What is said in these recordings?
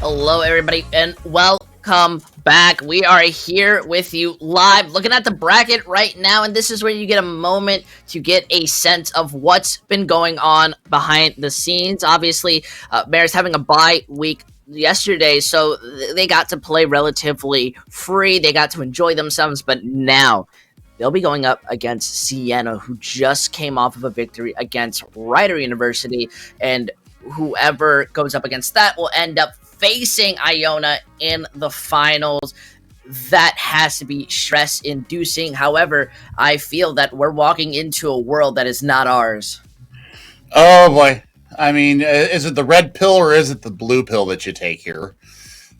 Hello, everybody, and welcome back. We are here with you live, looking at the bracket right now, and this is where you get a moment to get a sense of what's been going on behind the scenes. Obviously, Marist having a bye week yesterday, so they got to play relatively free. They got to enjoy themselves, but now they'll be going up against Siena, who just came off of a victory against Rider University, and whoever goes up against that will end up facing Iona in the finals. That has to be stress-inducing. However, I feel that we're walking into a world that is not ours. Oh boy. I mean, is it the red pill or is it the blue pill that you take here?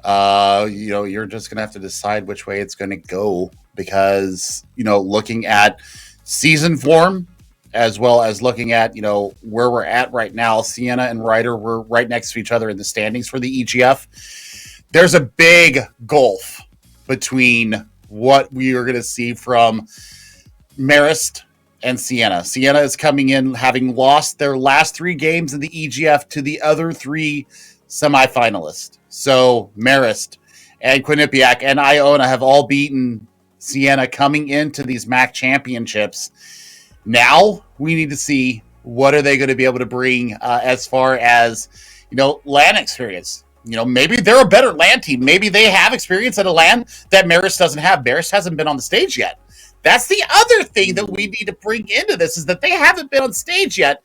You're just going to have to decide which way it's going to go because, looking at season form as well as looking at, where we're at right now, Siena and Ryder were right next to each other in the standings for the EGF. There's a big gulf between what we are going to see from Marist and Siena. Siena is coming in having lost their last 3 games in the EGF to the other 3 semifinalists. So Marist and Quinnipiac and Iona have all beaten Siena coming into these MAAC championships. Now we need to see what are they going to be able to bring as far as, LAN experience. Maybe they're a better LAN team. Maybe they have experience at a LAN that Marist doesn't have. Marist hasn't been on the stage yet. That's the other thing that we need to bring into this is that they haven't been on stage yet.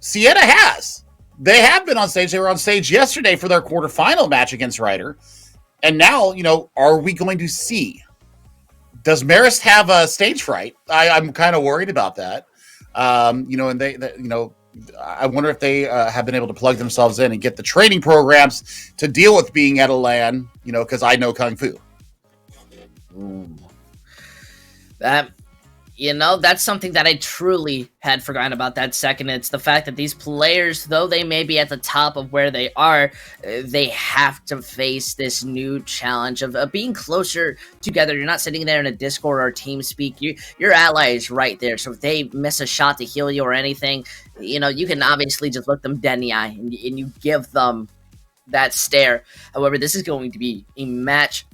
Siena has. They have been on stage. They were on stage yesterday for their quarterfinal match against Ryder. And now, are we going to see? Does Marist have a stage fright? I'm kind of worried about that. And I wonder if they have been able to plug themselves in and get the training programs to deal with being at a LAN, because I know Kung Fu. That's something that I truly had forgotten about that second. It's the fact that these players, though they may be at the top of where they are, they have to face this new challenge of being closer together. You're not sitting there in a Discord or TeamSpeak. Your ally is right there. So if they miss a shot to heal you or anything, you can obviously just look them dead in the eye and you give them that stare. However, this is going to be a match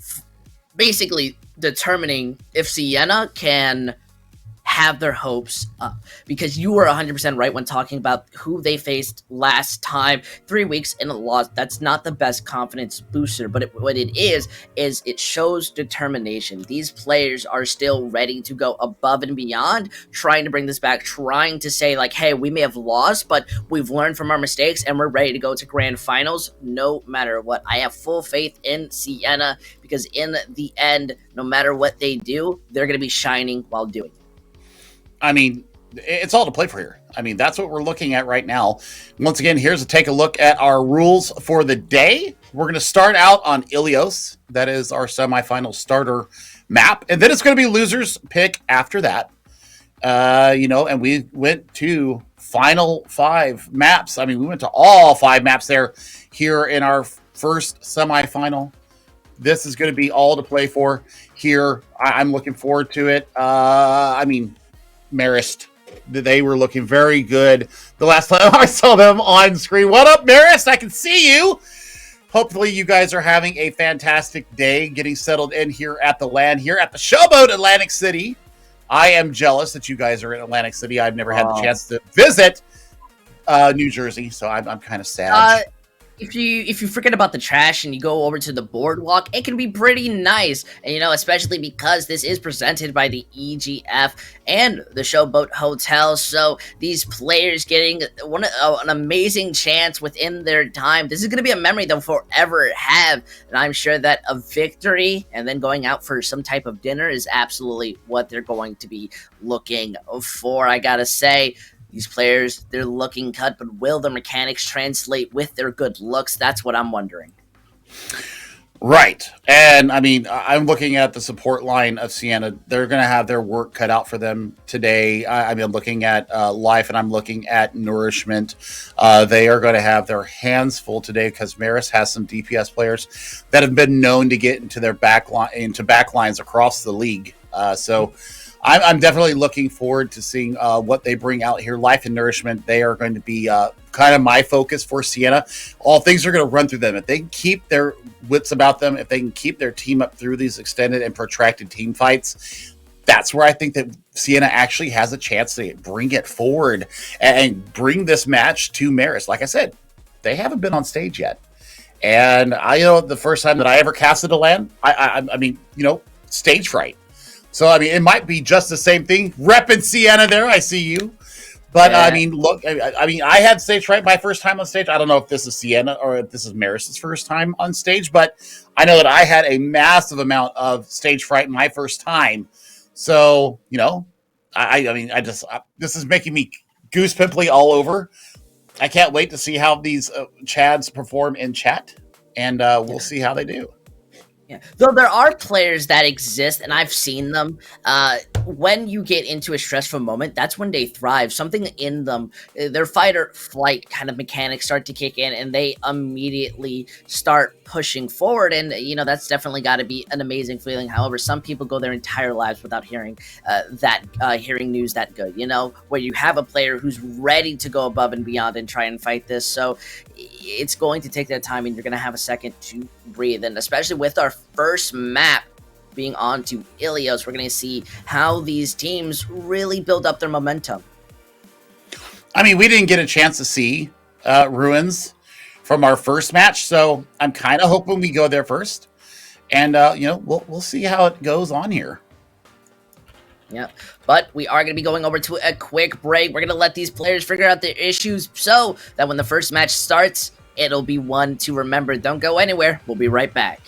basically determining if Siena can have their hopes up, because you were 100% right when talking about who they faced last time. 3 weeks in a loss, that's not the best confidence booster, but what it is it shows determination. These players are still ready to go above and beyond, trying to bring this back, trying to say like, hey, we may have lost, but we've learned from our mistakes and we're ready to go to grand finals no matter what. I have full faith in Siena because in the end, no matter what they do, they're going to be shining while doing it. I mean, it's all to play for here. I mean, that's what we're looking at right now. Once again, here's a take a look at our rules for the day. We're going to start out on Ilios. That is our semifinal starter map. And then it's going to be loser's pick after that. And we went to final 5 maps. I mean, we went to all 5 maps there here in our first semifinal. This is going to be all to play for here. I'm looking forward to it. Marist, they were looking very good the last time I saw them on screen. What up, Marist? I can see you. Hopefully you guys are having a fantastic day getting settled in here at the LAN, here at the Showboat Atlantic City. I am jealous that you guys are in Atlantic City. I've never had the chance to visit New Jersey, so I'm kind of sad. If you forget about the trash and you go over to the boardwalk, it can be pretty nice. And especially because this is presented by the EGF and the Showboat Hotel. So these players getting an amazing chance within their time. This is going to be a memory they'll forever have. And I'm sure that a victory and then going out for some type of dinner is absolutely what they're going to be looking for. I gotta say, these players, they're looking cut, but will the mechanics translate with their good looks? That's what I'm wondering. Right. And, I mean, I'm looking at the support line of Siena. They're going to have their work cut out for them today. I'm looking at Life, and I'm looking at Nourishment. They are going to have their hands full today because Marist has some DPS players that have been known to get into their backlines across the league. So I'm definitely looking forward to seeing what they bring out here. Life and Nourishment, they are going to be kind of my focus for Siena. All things are going to run through them. If they can keep their wits about them, if they can keep their team up through these extended and protracted team fights, that's where I think that Siena actually has a chance to bring it forward and bring this match to Marist. Like I said, they haven't been on stage yet. And I know the first time that I ever casted a LAN, I mean, stage fright. So, I mean, it might be just the same thing. Repping Siena there, I see you. But, yeah. I mean, look, I had stage fright my first time on stage. I don't know if this is Siena or if this is Marist's first time on stage, but I know that I had a massive amount of stage fright my first time. So, this is making me goose pimply all over. I can't wait to see how these Chads perform in chat, and we'll see how they do. Yeah. Though there are players that exist, and I've seen them, when you get into a stressful moment, that's when they thrive. Something in them, their fight or flight kind of mechanics start to kick in, and they immediately start pushing forward. And, that's definitely got to be an amazing feeling. However, some people go their entire lives without hearing hearing news that good, where you have a player who's ready to go above and beyond and try and fight this. So it's going to take that time, and you're going to have a second to breathe. And especially with our first map being on to Ilios, we're going to see how these teams really build up their momentum. I mean, we didn't get a chance to see Ruins from our first match, so I'm kind of hoping we go there first. And, we'll see how it goes on here. Yeah, but we are going to be going over to a quick break. We're going to let these players figure out their issues so that when the first match starts, it'll be one to remember. Don't go anywhere. We'll be right back.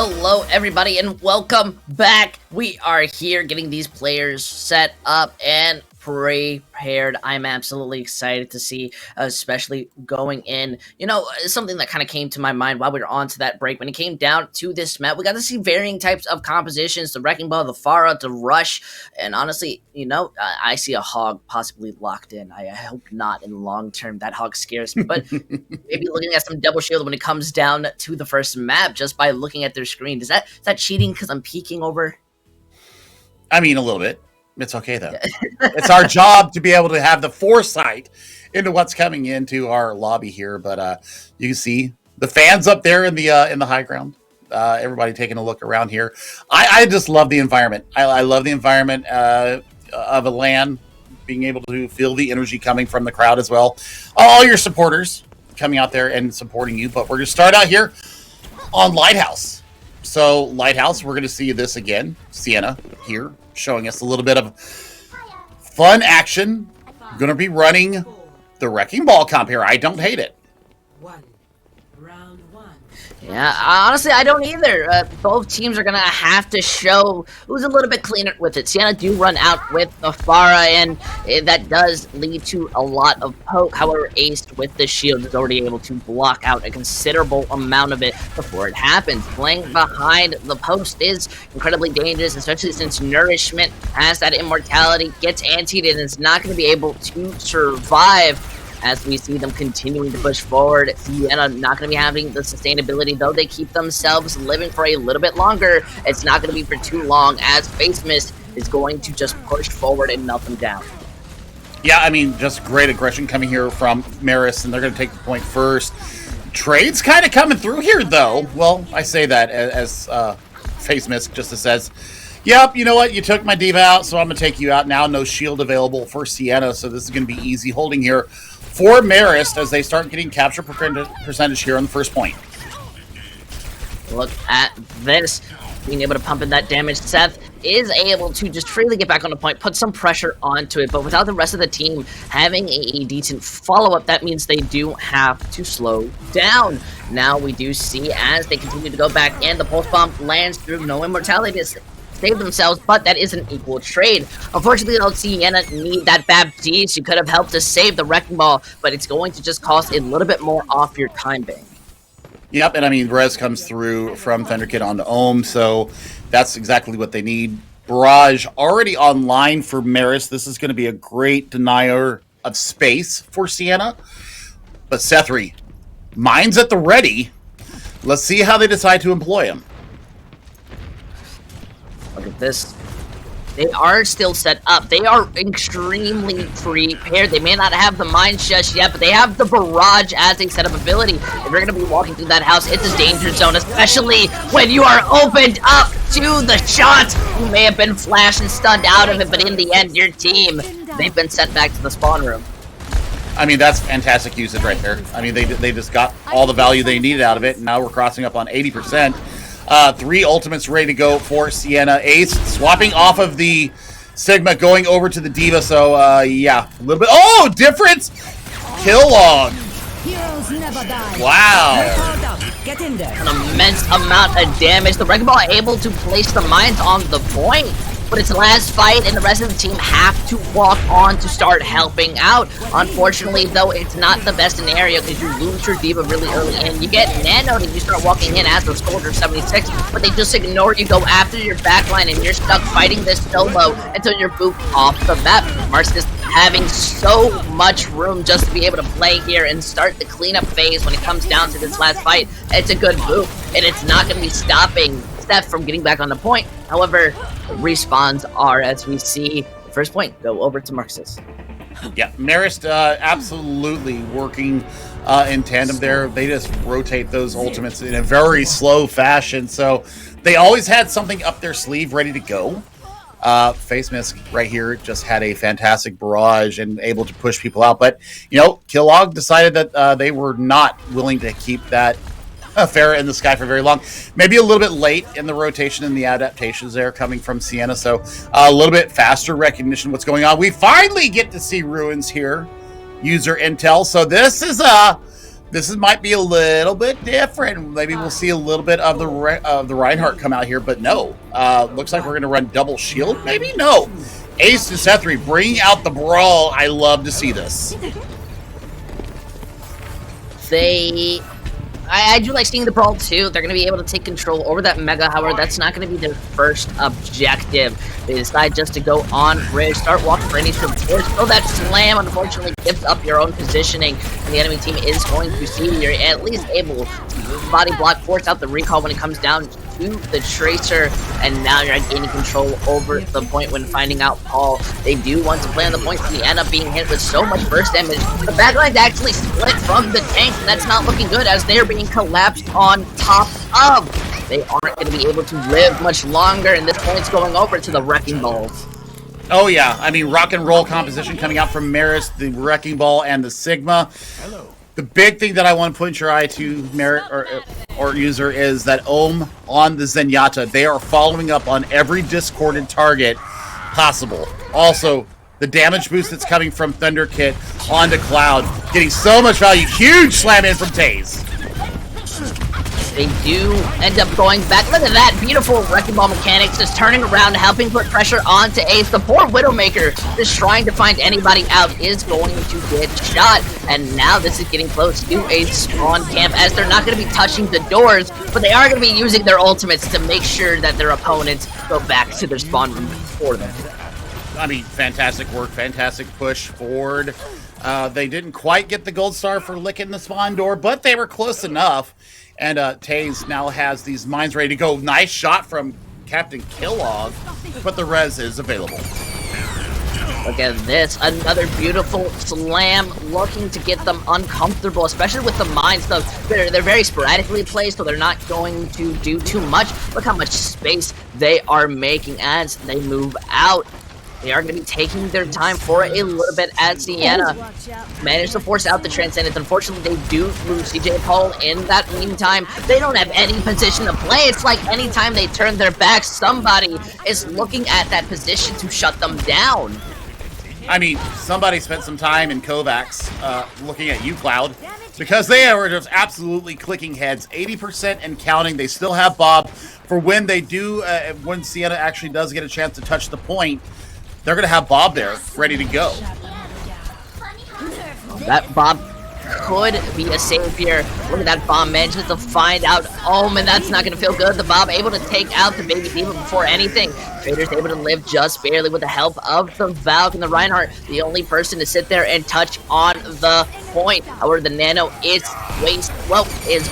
Hello, everybody, and welcome back. We are here getting these players set up and prepared. I'm absolutely excited to see, especially going in. You know, something that kind of came to my mind while we were on to that break. When it came down to this map, we got to see varying types of compositions, the Wrecking Ball, the Pharah, the Rush, and honestly, you know, I see a Hog possibly locked in. I hope not in the long term. That Hog scares me, but maybe looking at some double shield when it comes down to the first map just by looking at their screen. Is that cheating because I'm peeking over? I mean, a little bit. It's okay, though. It's our job to be able to have the foresight into what's coming into our lobby here. But you can see the fans up there in the high ground. Everybody taking a look around here. I just love the environment. I love the environment of a LAN, being able to feel the energy coming from the crowd as well. All your supporters coming out there and supporting you. But we're going to start out here on Lighthouse. So Lighthouse, we're going to see this again. Siena here, showing us a little bit of fun action. Going to be running the Wrecking Ball comp here. I don't hate it. Yeah, honestly, I don't either. Both teams are going to have to show who's a little bit cleaner with it. Siena do run out with the Pharah, and that does lead to a lot of poke. However, Ace with the shield is already able to block out a considerable amount of it before it happens. Playing behind the post is incredibly dangerous, especially since Nourishment has that immortality, gets antied, and is not going to be able to survive. As we see them continuing to push forward, Siena not going to be having the sustainability, though they keep themselves living for a little bit longer. It's not going to be for too long, as Face Mist is going to just push forward and melt them down. Yeah, I mean, just great aggression coming here from Marist, and they're going to take the point first. Trade's kind of coming through here, though. Well, I say that as Face Mist just says, yep, you know what? You took my diva out, so I'm going to take you out now. No shield available for Siena, so this is going to be easy holding here for Marist as they start getting capture percentage here on the first point. Look at this. Being able to pump in that damage. Seth is able to just freely get back on the point, put some pressure onto it, but without the rest of the team having a decent follow-up, that means they do have to slow down. Now we do see as they continue to go back in, the pulse bomb lands through, no immortality to save themselves, but that is an equal trade. Unfortunately, though, Siena need that Baptiste. She could have helped to save the Wrecking Ball, but it's going to just cost a little bit more off your time bank. Yep, and I mean, Res comes through from Thunderkid onto Ohm, so that's exactly what they need. Barrage already online for Marist. This is going to be a great denier of space for Siena. But Sethri, mine's at the ready. Let's see how they decide to employ him. Look at this. They are still set up. They are extremely prepared. They may not have the Mind just yet, but they have the Barrage as a setup ability. If you're going to be walking through that house, it's a danger zone, especially when you are opened up to the shots. You may have been flashed and stunned out of it, but in the end, your team, they've been sent back to the spawn room. I mean, that's fantastic usage right there. I mean, they just got all the value they needed out of it, and now we're crossing up on 80%. 3 ultimates ready to go for Siena. Ace swapping off of the Sigma, going over to the Diva. So, yeah, a little bit. Oh, difference! Kill log. Wow. Get in there. An immense amount of damage. The Wrecking Ball able to place the mines on the point. But it's the last fight, and the rest of the team have to walk on to start helping out. Unfortunately, though, it's not the best scenario because you lose your diva really early in. You get nanoed and you start walking in as the Soldier 76, but they just ignore you, go after your backline, and you're stuck fighting this solo until you're booped off the map. Marist is having so much room just to be able to play here and start the cleanup phase when it comes down to this last fight. It's a good boop, and it's not going to be stopping Steph from getting back on the point. However, respawns are, as we see, the first point go over to Marxist. Yeah, Marist absolutely working in tandem there. They just rotate those ultimates in a very slow fashion, so they always had something up their sleeve ready to go. Face Mist right here just had a fantastic barrage and able to push people out, but you know, Killog decided that they were not willing to keep that Pharah in the sky for very long. Maybe a little bit late in the rotation and the adaptations there coming from Siena, so a little bit faster recognition of what's going on. We finally get to see Ruins here, user intel. So this is might be a little bit different. Maybe we'll see a little bit of the Reinhardt come out here, but no. Looks like we're going to run double shield. Maybe no. Ace and Sethri bringing out the brawl. I love to see this. I do like seeing the brawl too. They're going to be able to take control over that Mega. However, that's not going to be their first objective. They decide just to go on bridge, start walking for any support. So that slam unfortunately gives up your own positioning, and the enemy team is going to see you're at least able to body block, force out the recall when it comes down to the Tracer, and now you're gaining control over the point when finding out Paul. They do want to play on the point, and they end up being hit with so much burst damage. The backline's actually split from the tank, and that's not looking good as they're being collapsed on top of. They aren't going to be able to live much longer, and this point's going over to the Wrecking Balls. Oh yeah, I mean, rock and roll composition coming out from Marist, the Wrecking Ball, and the Sigma. The big thing that I want to point your eye to, Merit or user, is that Ohm on the Zenyatta. They are following up on every discorded target possible. Also, the damage boost that's coming from Thunder Kit onto Cloud, getting so much value. Huge slam in from Taze. They do end up going back. Look at that beautiful Wrecking Ball mechanics, just turning around, helping put pressure onto Ace. The poor Widowmaker, just trying to find anybody out, is going to get shot. And now this is getting close to a spawn camp, as they're not going to be touching the doors, but they are going to be using their ultimates to make sure that their opponents go back to their spawn room for them. I mean, fantastic work, fantastic push forward. They didn't quite get the gold star for licking the spawn door, but they were close enough. And Taze now has these mines ready to go. Nice shot from Captain Killog, but the res is available. Look at this, another beautiful slam, looking to get them uncomfortable, especially with the mines. They're very sporadically placed, so they're not going to do too much. Look how much space they are making as they move out. They are going to be taking their time for a little bit as Siena managed to force out the Transcendence. Unfortunately, they do lose CJ Paul in that meantime. They don't have any position to play. It's like anytime they turn their backs, somebody is looking at that position to shut them down. I mean, somebody spent some time in Kovacs looking at you, Cloud, because they were just absolutely clicking heads. 80% and counting. They still have Bob for when they do, when Siena actually does get a chance to touch the point. They're going to have Bob there, ready to go. That Bob could be a savior. Look at that bomb management to find out. Oh, man, that's not going to feel good. The Bob able to take out the Baby Diva before anything. Trader's able to live just barely with the help of the Valk and the Reinhardt. The only person to sit there and touch on the point. However, the Nano is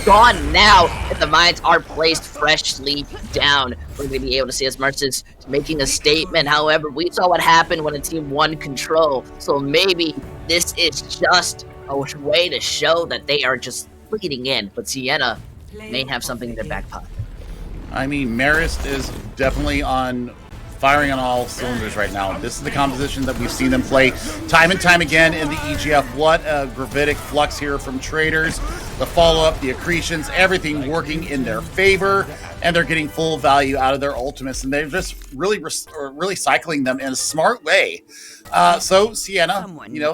gone now. And the mines are placed freshly down. We're going to be able to see as Marist making a statement. However, we saw what happened when a team won control. So maybe this is just a way to show that they are just leading in. But Siena may have something in their back pocket. I mean, Marist is definitely firing on all cylinders right now. This is the composition that we've seen them play time and time again in the EGF. What a gravitic flux here from Traders. The follow-up, the accretions, everything working in their favor, and they're getting full value out of their ultimates, and they're just really cycling them in a smart way. So Siena,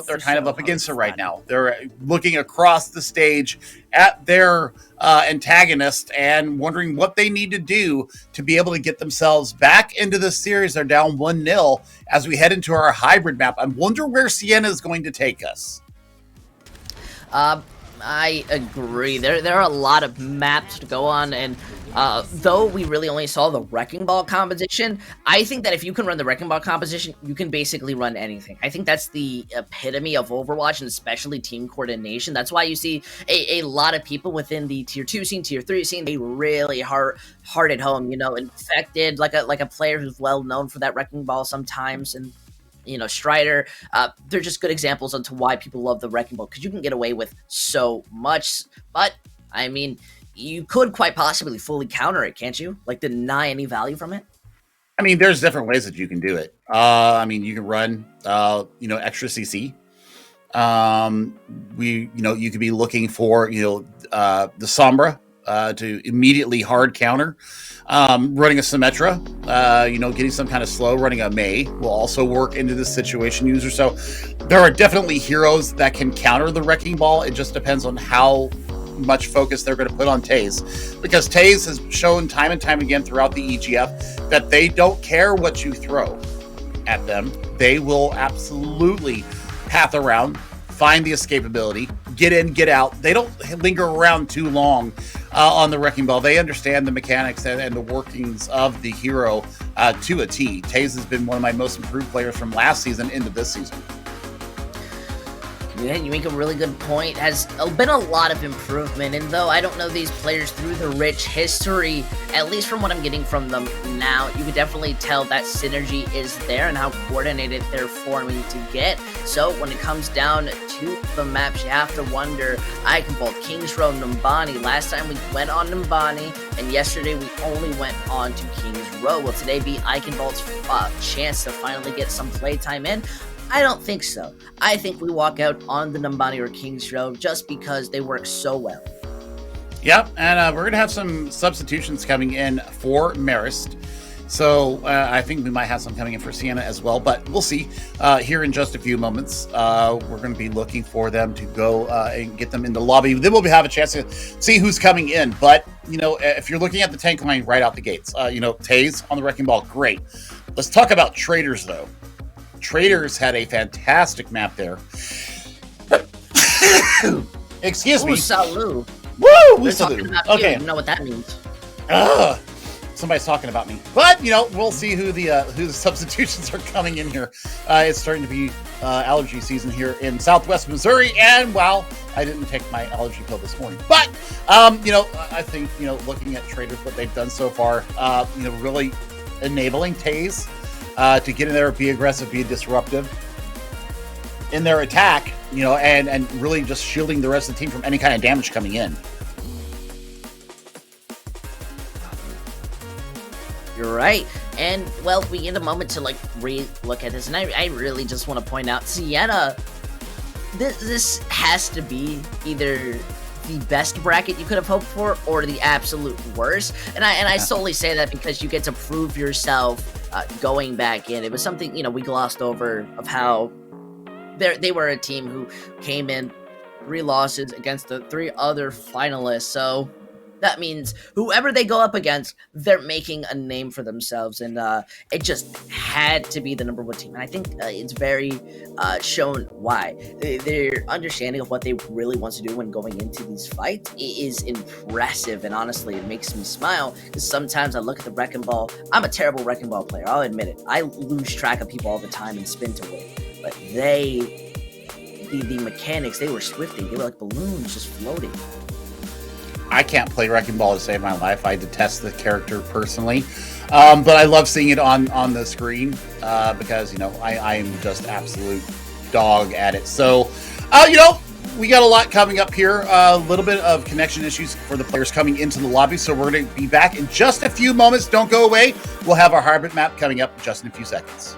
they're kind of up against it right now. They're looking across the stage at their antagonist and wondering what they need to do to be able to get themselves back into the series. They're down 1-0 as we head into our hybrid map. I wonder where Siena is going to take us. I agree. There are a lot of maps to go on, and though we really only saw the Wrecking Ball composition, I think that if you can run the Wrecking Ball composition, you can basically run anything. I think that's the epitome of Overwatch, and especially team coordination. That's why you see a lot of people within the tier 2 scene, tier 3 scene, they really hard at home, Infected, like a player who's well known for that Wrecking Ball sometimes, and Strider, they're just good examples onto why people love the Wrecking Ball, because you can get away with so much. But, I mean, you could quite possibly fully counter it, can't you? Like, deny any value from it? I mean, there's different ways that you can do it. I mean, you can run, extra CC. You could be looking for, the Sombra to immediately hard counter. Running a Symmetra, getting some kind of slow, running a Mei will also work into this situation user. So there are definitely heroes that can counter the Wrecking Ball. It just depends on how much focus they're going to put on Taze, because Taze has shown time and time again throughout the EGF that they don't care what you throw at them. They will absolutely path around, find the escapability, get in, get out. They don't linger around too long on the Wrecking Ball. They understand the mechanics and the workings of the hero to a T. Taze has been one of my most improved players from last season into this season. Yeah, you make a really good point. Has been a lot of improvement, and though I don't know these players through the rich history, at least from what I'm getting from them now, you can definitely tell that synergy is there and how coordinated they're forming to get. So when it comes down to the maps, you have to wonder, Eichenbolt, Kings Row, Numbani. Last time we went on Numbani, and yesterday we only went on to Kings Row. Will today be Eichenbolt's chance to finally get some playtime in? I don't think so. I think we walk out on the Numbani or Kings Row just because they work so well. Yep, and we're going to have some substitutions coming in for Marist. So I think we might have some coming in for Siena as well, but we'll see here in just a few moments. We're going to be looking for them to go and get them in the lobby. Then we'll have a chance to see who's coming in. But, if you're looking at the tank line right out the gates, Taze on the Wrecking Ball, great. Let's talk about Traders, though. Traders had a fantastic map there. Excuse me. Salut. Woo! Salut. Okay. You know what that means. Somebody's talking about me. But, we'll see who the substitutions are coming in here. It's starting to be allergy season here in Southwest Missouri. And, wow, I didn't take my allergy pill this morning. But, I think, looking at Traders, what they've done so far, really enabling Taze to get in there, be aggressive, be disruptive in their attack, and really just shielding the rest of the team from any kind of damage coming in. You're right. And, well, we get a moment to, re-look at this. And I really just want to point out, Siena, this has to be either the best bracket you could have hoped for or the absolute worst. And I solely say that because you get to prove yourself going back in. It was something, we glossed over of how they were a team who came in 3 losses against the 3 other finalists. So that means whoever they go up against, they're making a name for themselves. And it just had to be the #1 team. And I think it's very shown why. Their understanding of what they really want to do when going into these fights is impressive. And honestly, it makes me smile because sometimes I look at the Wrecking Ball. I'm a terrible Wrecking Ball player. I'll admit it. I lose track of people all the time and spin to win. But the mechanics, they were swifting. They were like balloons just floating. I can't play Wrecking Ball to save my life. I detest the character personally. But I love seeing it on the screen because, I am just absolute dog at it. So, we got a lot coming up here. A little bit of connection issues for the players coming into the lobby. So we're going to be back in just a few moments. Don't go away. We'll have our hybrid map coming up just in a few seconds.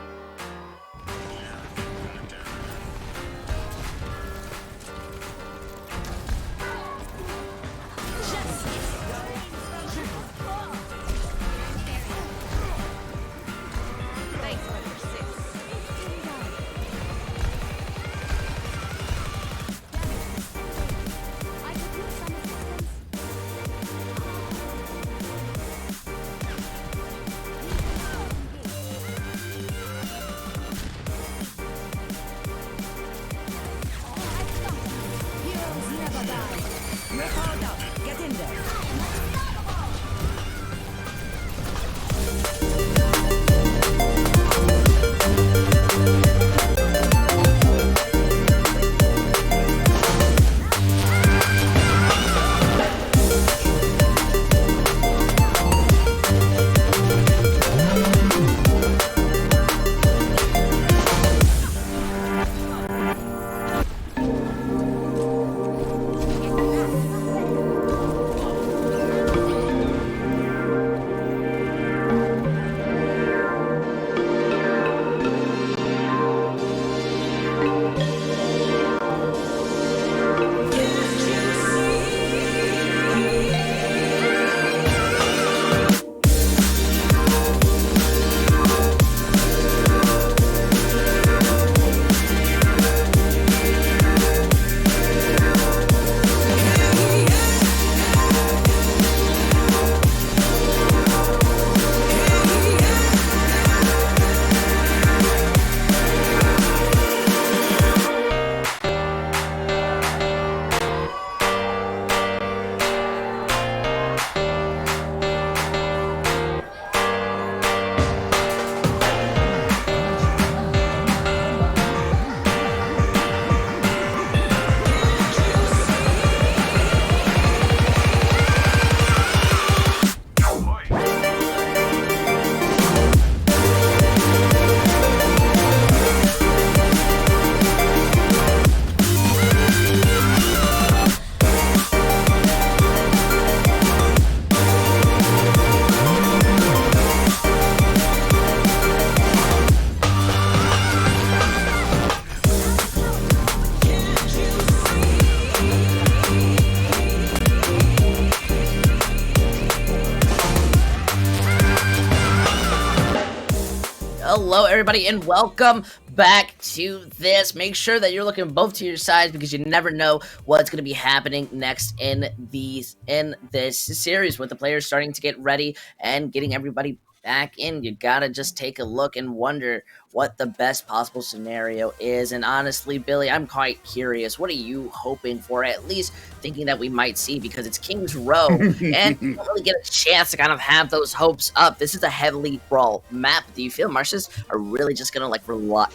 Hello, everybody, and welcome back to this. Make sure that you're looking both to your sides because you never know what's going to be happening next in this series with the players starting to get ready and getting everybody back in. You gotta just take a look and wonder what the best possible scenario is. And honestly, Billy, I'm quite curious. What are you hoping for? At least thinking that we might see, because it's King's Row, and you don't really get a chance to kind of have those hopes up. This is a heavily brawl map. Do you feel Marist are really just gonna like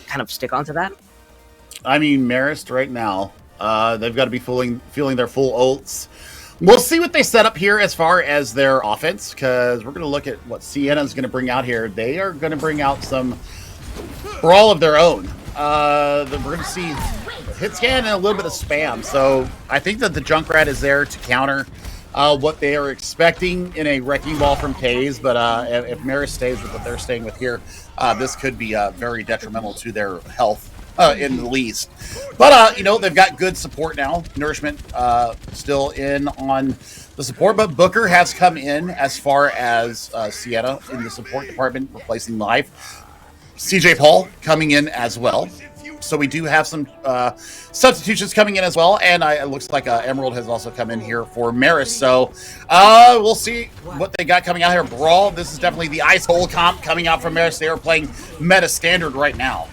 kind of stick onto that? I mean, Marist right now, they've got to be feeling their full ults. We'll see what they set up here as far as their offense, because we're going to look at what Siena is going to bring out here. They are going to bring out some brawl of their own. We're going to see hit scan and a little bit of spam. So I think that the Junkrat is there to counter what they are expecting in a wrecking ball from Taze. But if Marist stays with what they're staying with here, this could be very detrimental to their health. In the least, but you know, they've got good support now. Nourishment still in on the support, but Booker has come in as far as Siena in the support department, replacing Life. CJ Paul coming in as well, so we do have some substitutions coming in as well, and it looks like Emerald has also come in here for Marist. So we'll see what they got coming out here. Brawl, this is definitely the ice hole comp coming out from Marist. They are playing meta standard right now.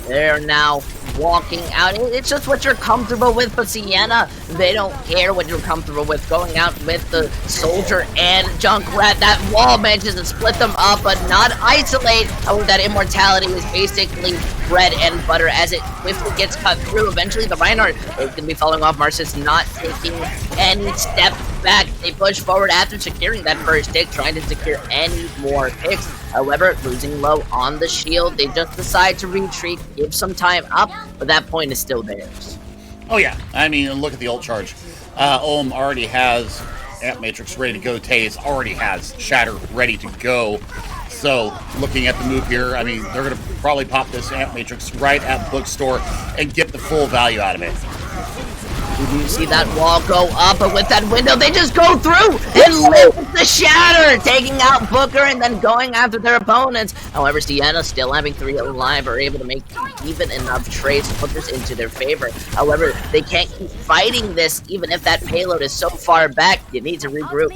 They're now walking out. It's just what you're comfortable with, but Siena, they don't care what you're comfortable with. Going out with the Soldier and Junkrat, that wall manages to split them up, but not isolate. However, that immortality is basically bread and butter as it quickly gets cut through. Eventually, the Reinhardt is going to be falling off. Marist not taking any step back. They push forward after securing that first tick, trying to secure any more picks. However, losing low on the shield, they just decide to retreat, give some time up, but that point is still theirs. Oh yeah, I mean, look at the ult charge. Ohm already has Amp Matrix ready to go. Taze already has Shatter ready to go. So, looking at the move here, I mean, they're going to probably pop this Amp Matrix right at Bookstore and get the full value out of it. You see that wall go up, but with that window, they just go through and lift the Shatter, taking out Booker and then going after their opponents. However, Siena, still having 3 alive, are able to make even enough trades to put this into their favor. However, they can't keep fighting this, even if that payload is so far back. You need to regroup.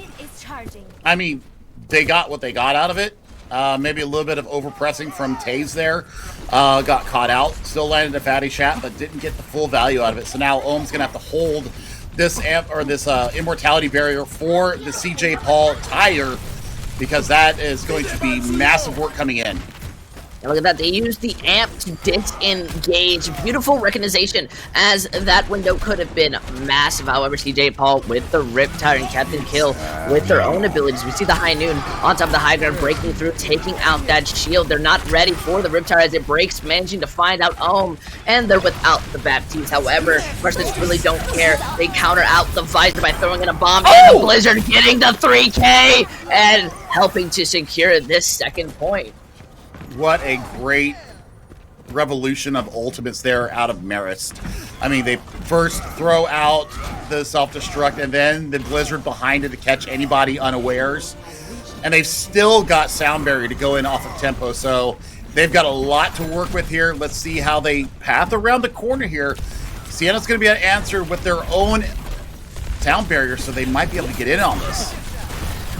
I mean, they got what they got out of it. Maybe a little bit of overpressing from Taze there. Got caught out. Still landed a fatty shot, but didn't get the full value out of it. So now Ohm's going to have to hold this immortality barrier for the CJ Paul tire, because that is going to be massive work coming in. And look at that, they used the amp to disengage. Beautiful recognition, as that window could have been massive. However, CJ Paul with the Riptide and Captain Kill with their own abilities. We see the High Noon on top of the high ground, breaking through, taking out that shield. They're not ready for the Riptide as it breaks, managing to find out Ohm, and they're without the Baptiste. However, Marist really don't care. They counter out the Visor by throwing in a bomb, and the Blizzard getting the 3K and helping to secure this second point. What a great revolution of ultimates there out of Marist. I mean, they first throw out the self-destruct and then the Blizzard behind it to catch anybody unawares. And they've still got Sound Barrier to go in off of tempo, so they've got a lot to work with here. Let's see how they path around the corner here. Siena's going to be able to answer with their own Sound Barrier, so they might be able to get in on this.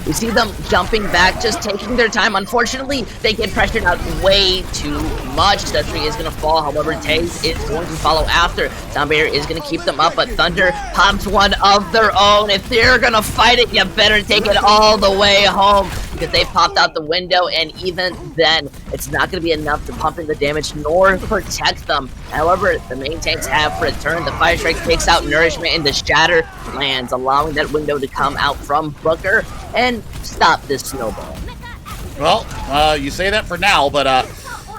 We see them jumping back, just taking their time. Unfortunately, they get pressured out way too much. That tree is going to fall. However, Taze is going to follow after. Sound Barrier is going to keep them up, but Thunder pops one of their own. If they're going to fight it, you better take it all the way home, because they popped out the window, and even then, it's not going to be enough to pump in the damage nor protect them. However, the main tanks have returned. The Fire Strike takes out Nourishment, and the Shatter lands, allowing that window to come out from Booker and stop this snowball. Well, you say that for now, but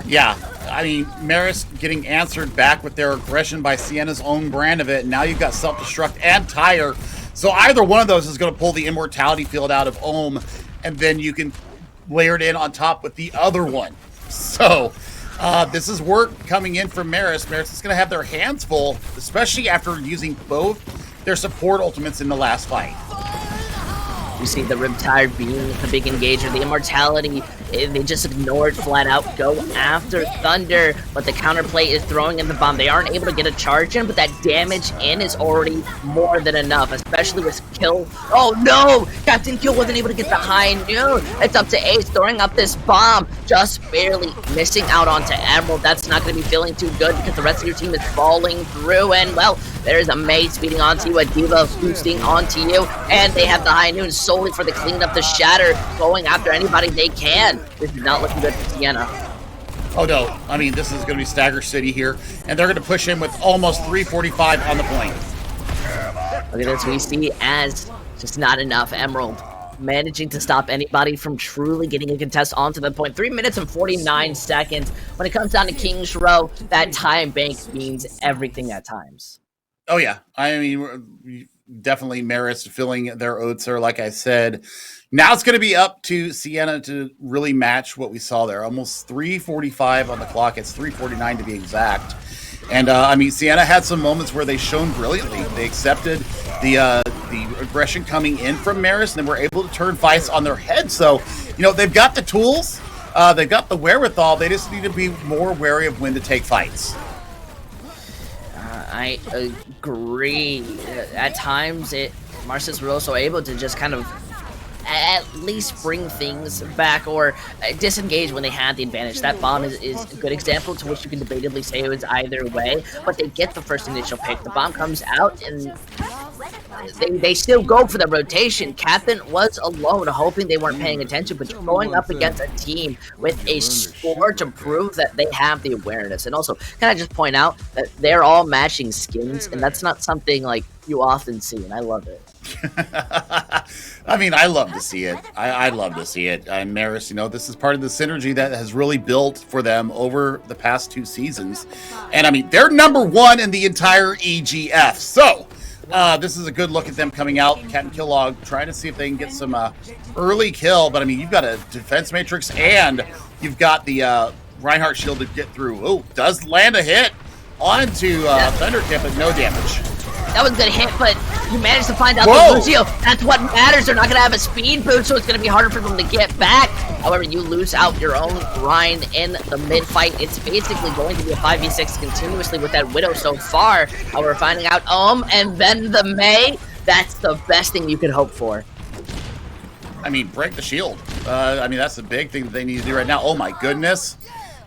yeah, I mean, Marist getting answered back with their aggression by Siena's own brand of it, and now you've got self-destruct and tire. So either one of those is going to pull the immortality field out of Ohm, and then you can layer it in on top with the other one. So this is work coming in from Marist. Marist is going to have their hands full, especially after using both their support ultimates in the last fight. You see the Riptide being the big engager, the Immortality, they just ignore it flat out, go after Thunder, but the counterplay is throwing in the bomb. They aren't able to get a charge in, but that damage in is already more than enough, especially with Kill. Oh no! Captain Kill wasn't able to get the high noon. It's up to Ace throwing up this bomb, just barely missing out onto Emerald. That's not going to be feeling too good because the rest of your team is falling through, and well, there's a Mei speeding onto you, a D.Va boosting onto you, and they have the high noon solely for the cleanup, the Shatter, going after anybody they can. This is not looking good for Siena. Oh no, I mean, this is going to be Stagger City here, and they're going to push in with almost 3:45 on the point. Look at this, we see as just not enough. Emerald managing to stop anybody from truly getting a contest onto the point. 3 minutes and 49 seconds. When it comes down to King's Row, that time bank means everything at times. Oh yeah, I mean, definitely Marist filling their oats there, like I said. Now it's going to be up to Siena to really match what we saw there. Almost 3:45 on the clock. It's 3:49 to be exact. And I mean, Siena had some moments where they shone brilliantly. They accepted the aggression coming in from Marist, and they were able to turn fights on their head. So, you know, they've got the tools, they've got the wherewithal. They just need to be more wary of when to take fights. I agree. At times, Marist was also able to just kind of at least bring things back or disengage when they had the advantage. That bomb is a good example to which you can debatably say it was either way, but they get the first initial pick. The bomb comes out and they still go for the rotation. Captain was alone, hoping they weren't paying attention, but you're going up against a team with a score to prove that they have the awareness. And also, can I just point out that they're all matching skins, and that's not something like you often see, and I love it. I mean, I love to see it. I love to see it. And Marist, you know, this is part of the synergy that has really built for them over the past 2 seasons. And I mean, they're #1 in the entire EGF. So, this is a good look at them coming out. Captain Killog trying to see if they can get some early kill. But I mean, you've got a defense matrix and you've got the Reinhardt shield to get through. Oh, does land a hit onto Thundercat, but no damage. That was a good hit, but you managed to find out Whoa. the Lucio. That's what matters. They're not going to have a speed boost, so it's going to be harder for them to get back. However, you lose out your own grind in the mid-fight. It's basically going to be a 5v6 continuously with that Widow so far. We're finding out and then the Mei. That's the best thing you could hope for. I mean, break the shield. I mean, that's the big thing that they need to do right now. Oh my goodness.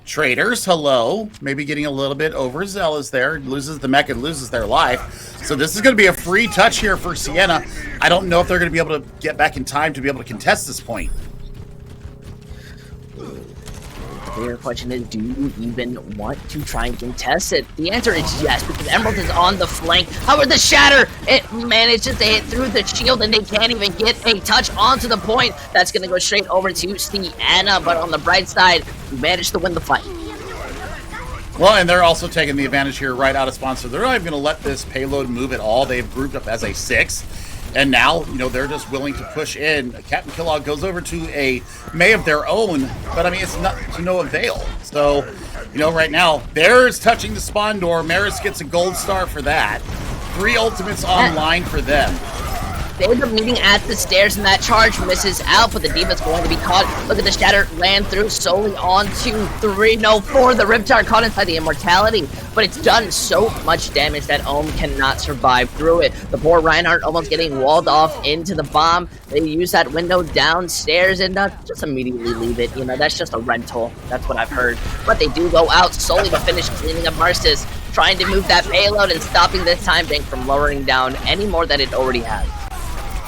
Traders, hello. Maybe getting a little bit overzealous there. Loses the mech and loses their life. So this is going to be a free touch here for Siena. I don't know if they're going to be able to get back in time to be able to contest this point. The bigger question is, do you even want to try and contest it? The answer is yes, because Emerald is on the flank. However, the Shatter, it manages to hit through the shield, and they can't even get a touch onto the point. That's going to go straight over to Siena, but on the bright side, we managed to win the fight. Well, and they're also taking the advantage here right out of spawn, so they're not even going to let this payload move at all. They've grouped up as a 6. And now, you know, they're just willing to push in. Captain Killog goes over to a Mei of their own, but I mean, it's not to no avail. So, you know, right now, Bears touching the spawn door. Marist gets a gold star for that. 3 ultimates online for them. They end up meeting at the stairs, and that charge misses out, but the D.Va's going to be caught. Look at the Shatter land through solely on 2, 3, no 4. The Riptide caught inside the Immortality, but it's done so much damage that Ohm cannot survive through it. The poor Reinhardt almost getting walled off into the bomb. They use that window downstairs and just immediately leave it. You know, that's just a rental. That's what I've heard. But they do go out solely to finish cleaning up Marist, trying to move that payload and stopping this time bank from lowering down any more than it already has.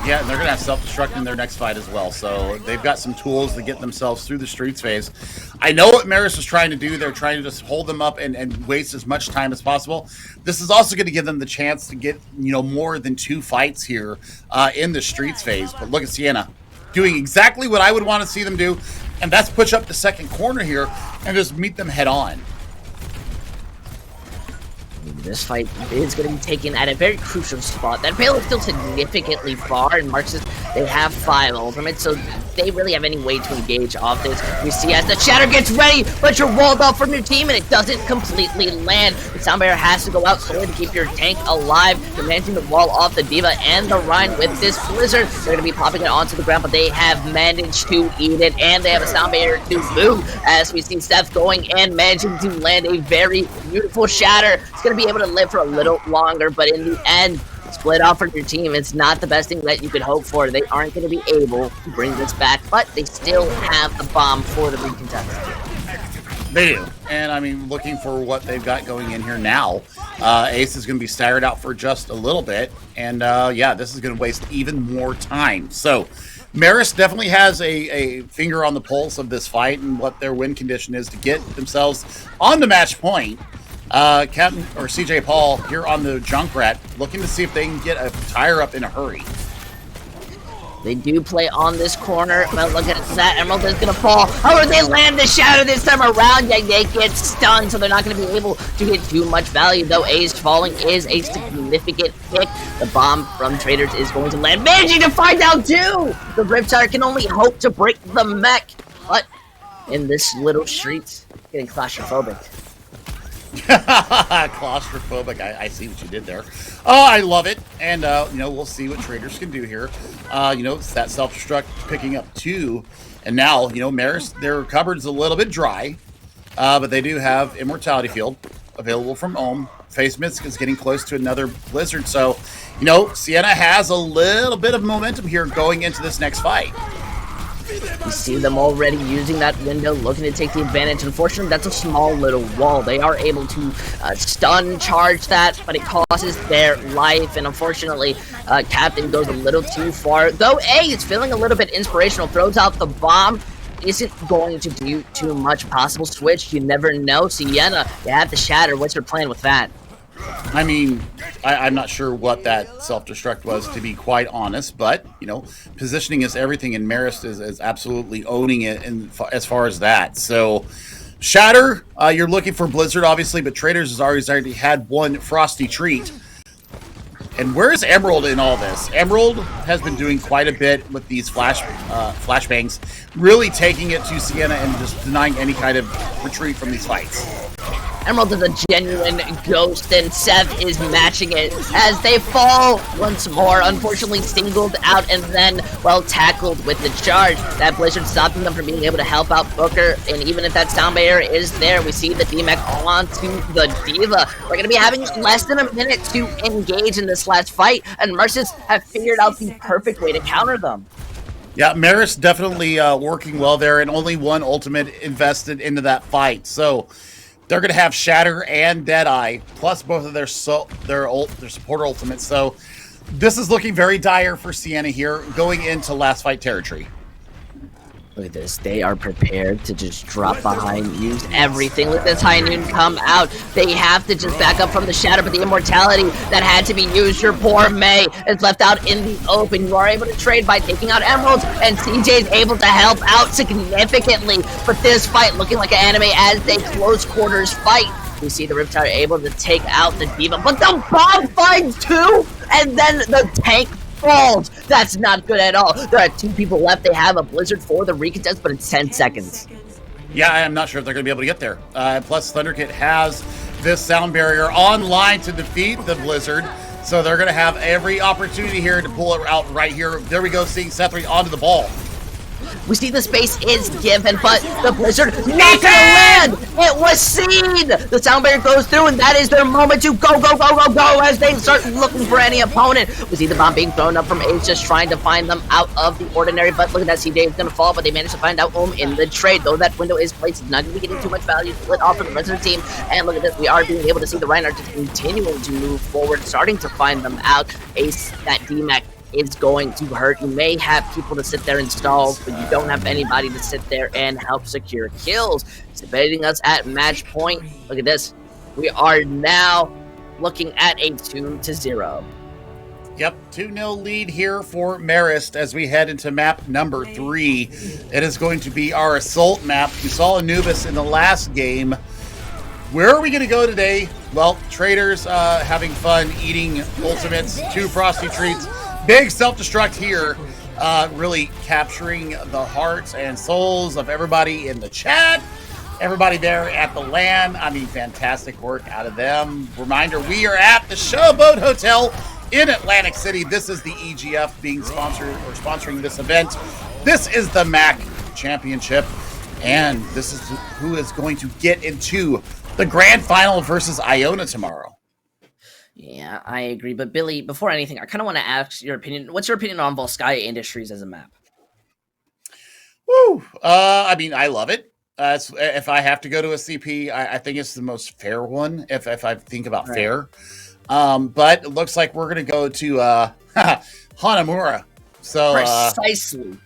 Yeah, and they're going to have self-destruct in their next fight as well. So they've got some tools to get themselves through the streets phase. I know what Marist was trying to do. They're trying to just hold them up and waste as much time as possible. This is also going to give them the chance to get, you know, more than 2 fights here in the streets phase. But look at Siena doing exactly what I would want to see them do, and that's push up the second corner here and just meet them head on. This fight is going to be taken at a very crucial spot. That payload is still significantly far, and Marist They have 5 ultimates, so they really have any way to engage off this. You see as the shatter gets ready, but you're walled off from your team, and it doesn't completely land. The sound barrier has to go out solely to keep your tank alive. You're managing to wall off the D.Va and the Rhine with this Blizzard. They're going to be popping it onto the ground, but they have managed to eat it, and they have a sound barrier to boot, as we see Seth going and managing to land a very beautiful shatter. It's going to be able to live for a little longer, but in the end, split off from your team, it's not the best thing that you could hope for. They aren't going to be able to bring this back, but they still have the bomb for the recontest. They do. And I mean, looking for what they've got going in here now, Ace is going to be staggered out for just a little bit. And yeah, this is going to waste even more time. So Marist definitely has a finger on the pulse of this fight and what their win condition is to get themselves on the match point. Captain or CJ Paul here on the Junkrat, looking to see if they can get a tire up in a hurry. They do play on this corner, but look at that. Emerald is going to fall. However, they land the shadow this time around. Yeah, they get stunned, so they're not going to be able to get too much value, though Ace falling is a significant pick. The bomb from Traders is going to land. Managing to find out, too! The Riptide can only hope to break the mech, but in this little street, getting claustrophobic. Claustrophobic. I see what you did there. Oh, I love it. And, you know, we'll see what Traders can do here. You know, it's that self-destruct picking up 2. And now, you know, Marist, their cupboard's a little bit dry. But they do have Immortality Field available from Ohm. Face Mist is getting close to another Blizzard. So, you know, Siena has a little bit of momentum here going into this next fight. You see them already using that window, looking to take the advantage. Unfortunately, that's a small little wall. They are able to stun charge that, but it causes their life. And unfortunately, Captain goes a little too far. Though A is feeling a little bit inspirational, throws out the bomb. Isn't going to do too much. Possible switch, you never know. Siena, you have the shatter. What's your plan with that? I mean, I'm not sure what that self-destruct was, to be quite honest, but, you know, positioning is everything, and Marist is absolutely owning it as far as that. So, Shatter, you're looking for Blizzard, obviously, but Traders has already had one Frosty Treat. And where's Emerald in all this? Emerald has been doing quite a bit with these flashbangs, really taking it to Siena and just denying any kind of retreat from these fights. Emerald is a genuine ghost, and Seth is matching it as they fall once more. Unfortunately, singled out and then, well, tackled with the charge. That Blizzard stopping them from being able to help out Booker, and even if that sound barrier is there, we see the DMAC onto the D.Va. We're going to be having less than a minute to engage in this last fight, and Marist have figured out the perfect way to counter them. Yeah, Marist definitely working well there, and only one ultimate invested into that fight. So they're going to have Shatter and Deadeye, plus both of their support ultimates. So this is looking very dire for Siena here, going into last fight territory. Look at this. They are prepared to just drop behind, use everything. Let this High Noon come out. They have to just back up from the shatter, but the immortality that had to be used, your poor May, is left out in the open. You are able to trade by taking out emeralds, and CJ is able to help out significantly. But this fight looking like an anime as they close quarters fight. We see the Riptide able to take out the D.Va, but the bomb finds 2, and then the tank falls. That's not good at all. There are 2 people left. They have a Blizzard for the recontest, but it's 10 seconds. Yeah, I'm not sure if they're going to be able to get there. Plus, Thunderkit has this sound barrier online to defeat the Blizzard, so they're going to have every opportunity here to pull it out right here. There we go, seeing Sethri onto the ball. We see the space is given, but the Blizzard not gonna land! It was seen! The sound barrier goes through, and that is their moment to go, go, go, go, go as they start looking for any opponent. We see the bomb being thrown up from Ace, just trying to find them out of the ordinary, but look at that, CJ is gonna fall, but they managed to find out Ohm in the trade. Though that window is placed, it's not gonna be getting too much value split off from the rest of the team. And look at this, we are being able to see the Reinhardt just continuing to move forward, starting to find them out. Ace, that DMAC is going to hurt. You may have people to sit there and stall, but you don't have anybody to sit there and help secure kills. It's debating us at match point. Look at this. We are now looking at a 2-0. Yep, 2-0 lead here for Marist as we head into map number 3. It is going to be our assault map. We saw Anubis in the last game. Where are we going to go today? Well, Traders having fun eating ultimates, 2 Frosty Treats. Big self-destruct here really capturing the hearts and souls of everybody in the chat, everybody there at the LAN. I mean, fantastic work out of them. Reminder, we are at the Showboat Hotel in Atlantic City. This is the EGF being sponsoring this event. This is the MAAC Championship, and this is who is going to get into the grand final versus Iona tomorrow. Yeah, I agree. But Billy, before anything, I kind of want to ask your opinion. What's your opinion on Volskaya Industries as a map? Woo! I mean, I love it. If I have to go to a CP, I think it's the most fair one. If I think about fair, but it looks like we're gonna go to Hanamura. So precisely,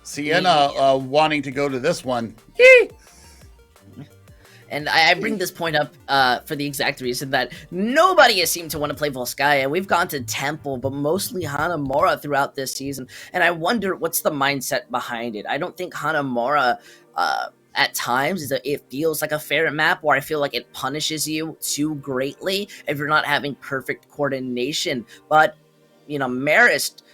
Siena wanting to go to this one. Yee! And I bring this point up for the exact reason that nobody has seemed to want to play Volskaya. We've gone to Temple, but mostly Hanamura throughout this season. And I wonder what's the mindset behind it. I don't think Hanamura, at times, it feels like a fair map where I feel like it punishes you too greatly if you're not having perfect coordination. But, you know, Marist,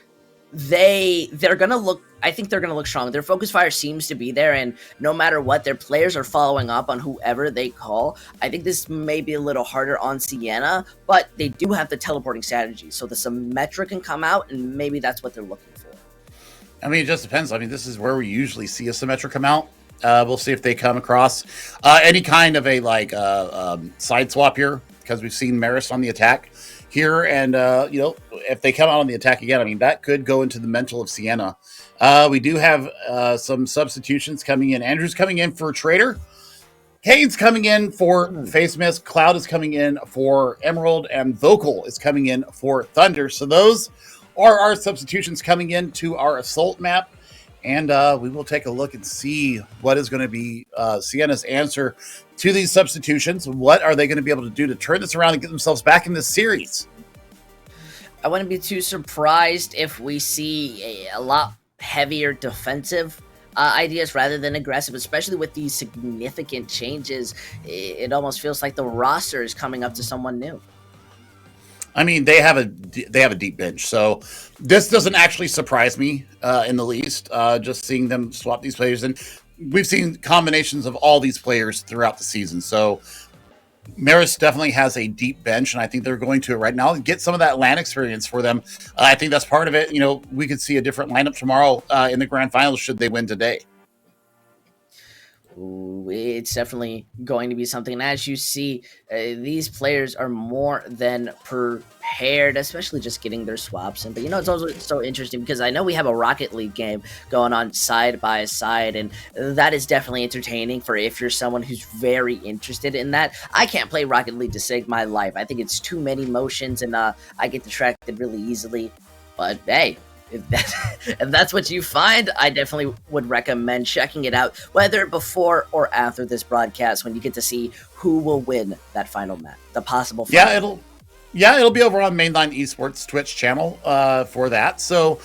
they're gonna look, I think they're gonna look strong. Their focus fire seems to be there, and no matter what, their players are following up on whoever they call. I think this may be a little harder on Siena, but they do have the teleporting strategy, so the Symmetra can come out, and maybe that's what they're looking for. I mean, it just depends. I mean, this is where we usually see a Symmetra come out. We'll see if they come across any kind of a side swap here, because we've seen Marist on the attack here, and you know, if they come out on the attack again, I mean, that could go into the mental of Siena. We do have some substitutions coming in. Andrew's coming in for Trader. Kane's coming in for Face Mist. Cloud is coming in for Emerald, and Vocal is coming in for Thunder. So those are our substitutions coming into our Assault map. And we will take a look and see what is going to be Siena's answer to these substitutions. What are they going to be able to do to turn this around and get themselves back in this series? I wouldn't be too surprised if we see a lot heavier defensive ideas rather than aggressive, especially with these significant changes. It almost feels like the roster is coming up to someone new. I mean, they have a deep bench, so this doesn't actually surprise me in the least. Just seeing them swap these players, and we've seen combinations of all these players throughout the season. So Marist definitely has a deep bench, and I think they're going to right now get some of that LAN experience for them. I think that's part of it. You know, we could see a different lineup tomorrow in the grand finals should they win today. Ooh, it's definitely going to be something. And as you see, these players are more than prepared, especially just getting their swaps in. But, you know, it's also so interesting because I know we have a Rocket League game going on side by side, and that is definitely entertaining for if you're someone who's very interested in that. I can't play Rocket League to save my life. I think it's too many motions, and I get distracted really easily. But, hey, if that's what you find, I definitely would recommend checking it out, whether before or after this broadcast, when you get to see who will win that final match, the possible final. It'll be over on Mainline Esports Twitch channel for that. So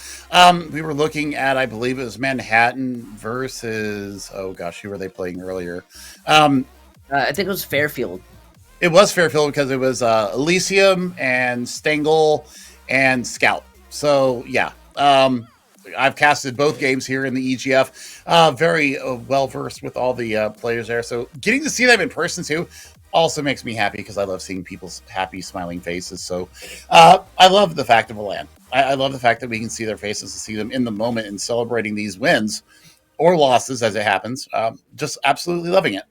we were looking at, I believe it was Manhattan versus, oh gosh, who were they playing earlier? I think it was Fairfield. It was Fairfield because it was Elysium and Stengel and Scout. So yeah. I've casted both games here in the EGF. Very well versed with all the players there. So getting to see them in person too also makes me happy because I love seeing people's happy, smiling faces. So I love the fact of a LAN. I love the fact that we can see their faces and see them in the moment and celebrating these wins or losses as it happens. Just absolutely loving it.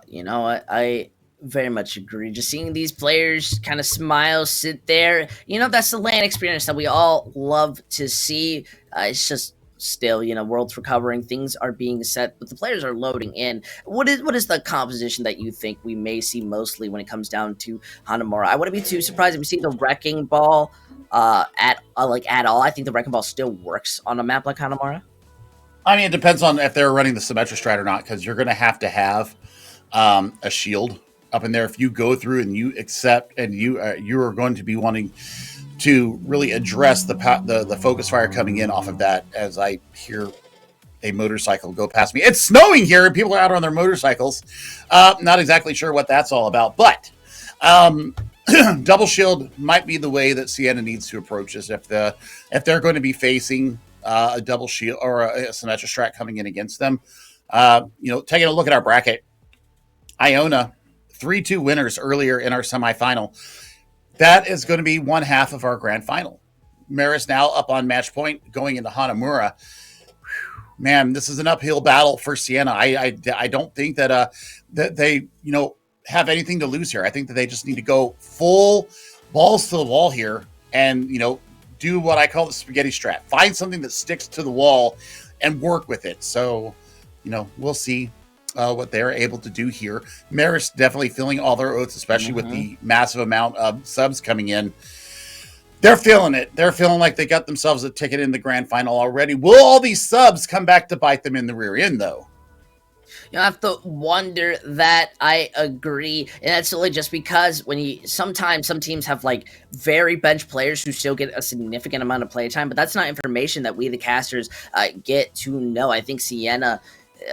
You know what? I very much agree. Just seeing these players kind of smile, sit there, you know, that's the LAN experience that we all love to see. It's just still, you know, world's recovering, things are being set, but the players are loading in. What is the composition that you think we may see mostly when it comes down to Hanamura? I wouldn't be too surprised if we see the Wrecking Ball at all. I think the Wrecking Ball still works on a map like Hanamura. I mean, it depends on if they're running the Symmetra strat or not, because you're going to have a shield up in there. If you go through and you accept, and you are going to be wanting to really address the focus fire coming in off of that. As I hear a motorcycle go past me, it's snowing here and people are out on their motorcycles. Not exactly sure what that's all about, but Double shield might be the way that Siena needs to approach this if they're going to be facing a double shield or a Symmetra strat coming in against them. Taking a look at our bracket, Iona 3-2 winners earlier in our semifinal. That is going to be one half of our grand final. Marist now up on match point going into Hanamura. Man, this is an uphill battle for Siena. I don't think that they have anything to lose here. I think that they just need to go full balls to the wall here and do what I call the spaghetti strat. Find something that sticks to the wall and work with it. So we'll see what they're able to do here. Marist definitely feeling all their oats, especially with the massive amount of subs coming in. They're feeling it. They're feeling like they got themselves a ticket in the grand final already. Will all these subs come back to bite them in the rear end, though? You have to wonder that. I agree. And that's only just because sometimes some teams have like very bench players who still get a significant amount of play time, but that's not information that we, the casters, get to know. I think Siena,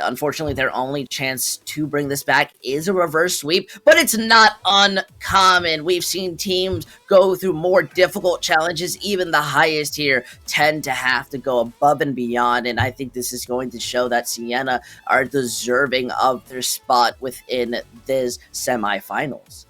unfortunately, their only chance to bring this back is a reverse sweep, but it's not uncommon. We've seen teams go through more difficult challenges. Even the highest here tend to have to go above and beyond, and I think this is going to show that Siena are deserving of their spot within this semifinals.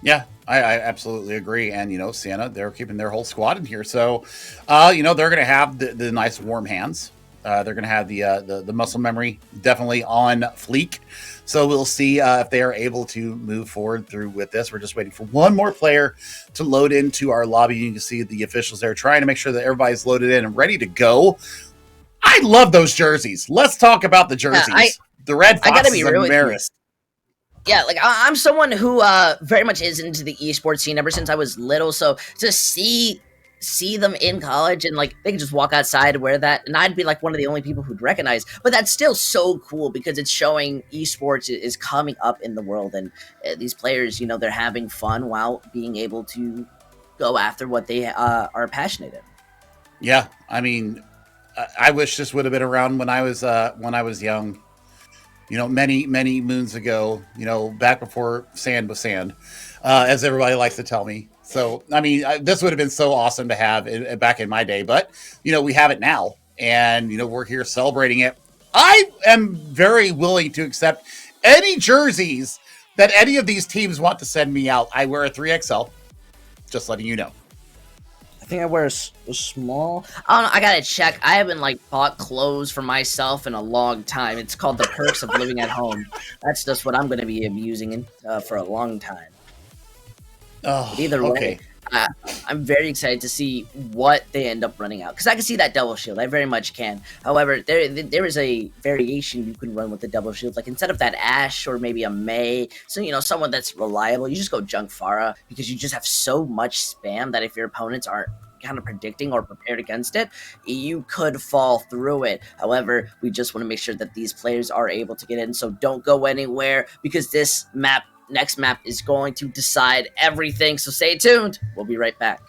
Yeah, I absolutely agree. And, Siena, they're keeping their whole squad in here. So, they're going to have the nice warm hands. They're going to have the muscle memory definitely on fleek. So we'll see if they are able to move forward through with this. We're just waiting for one more player to load into our lobby. You can see the officials there trying to make sure that everybody's loaded in and ready to go. I love those jerseys. Let's talk about the jerseys. The Red Foxes and Marist. Yeah, like I'm someone who very much is into the esports scene ever since I was little. So to see them in college and like they can just walk outside and wear that, and I'd be like one of the only people who'd recognize, but that's still so cool because it's showing esports is coming up in the world, and these players, they're having fun while being able to go after what they are passionate in. Yeah, I mean, I wish this would have been around when I was young. Many moons ago, back before sand was sand, as everybody likes to tell me. So, I mean, this would have been so awesome to have back in my day, but, we have it now, and, we're here celebrating it. I am very willing to accept any jerseys that any of these teams want to send me out. I wear a 3XL, just letting you know. I think I wear a small. I don't know. I gotta check. I haven't bought clothes for myself in a long time. It's called the perks of living at home. That's just what I'm going to be using for a long time. Oh, either way, I'm very excited to see what they end up running out because I can see that double shield. I very much can. However, there is a variation you can run with the double shield. Like instead of that Ashe or maybe a Mei, so someone that's reliable, you just go Junk Pharah because you just have so much spam that if your opponents aren't kind of predicting or prepared against it, you could fall through it. However, we just want to make sure that these players are able to get in. So don't go anywhere because this next map is going to decide everything. So stay tuned. We'll be right back.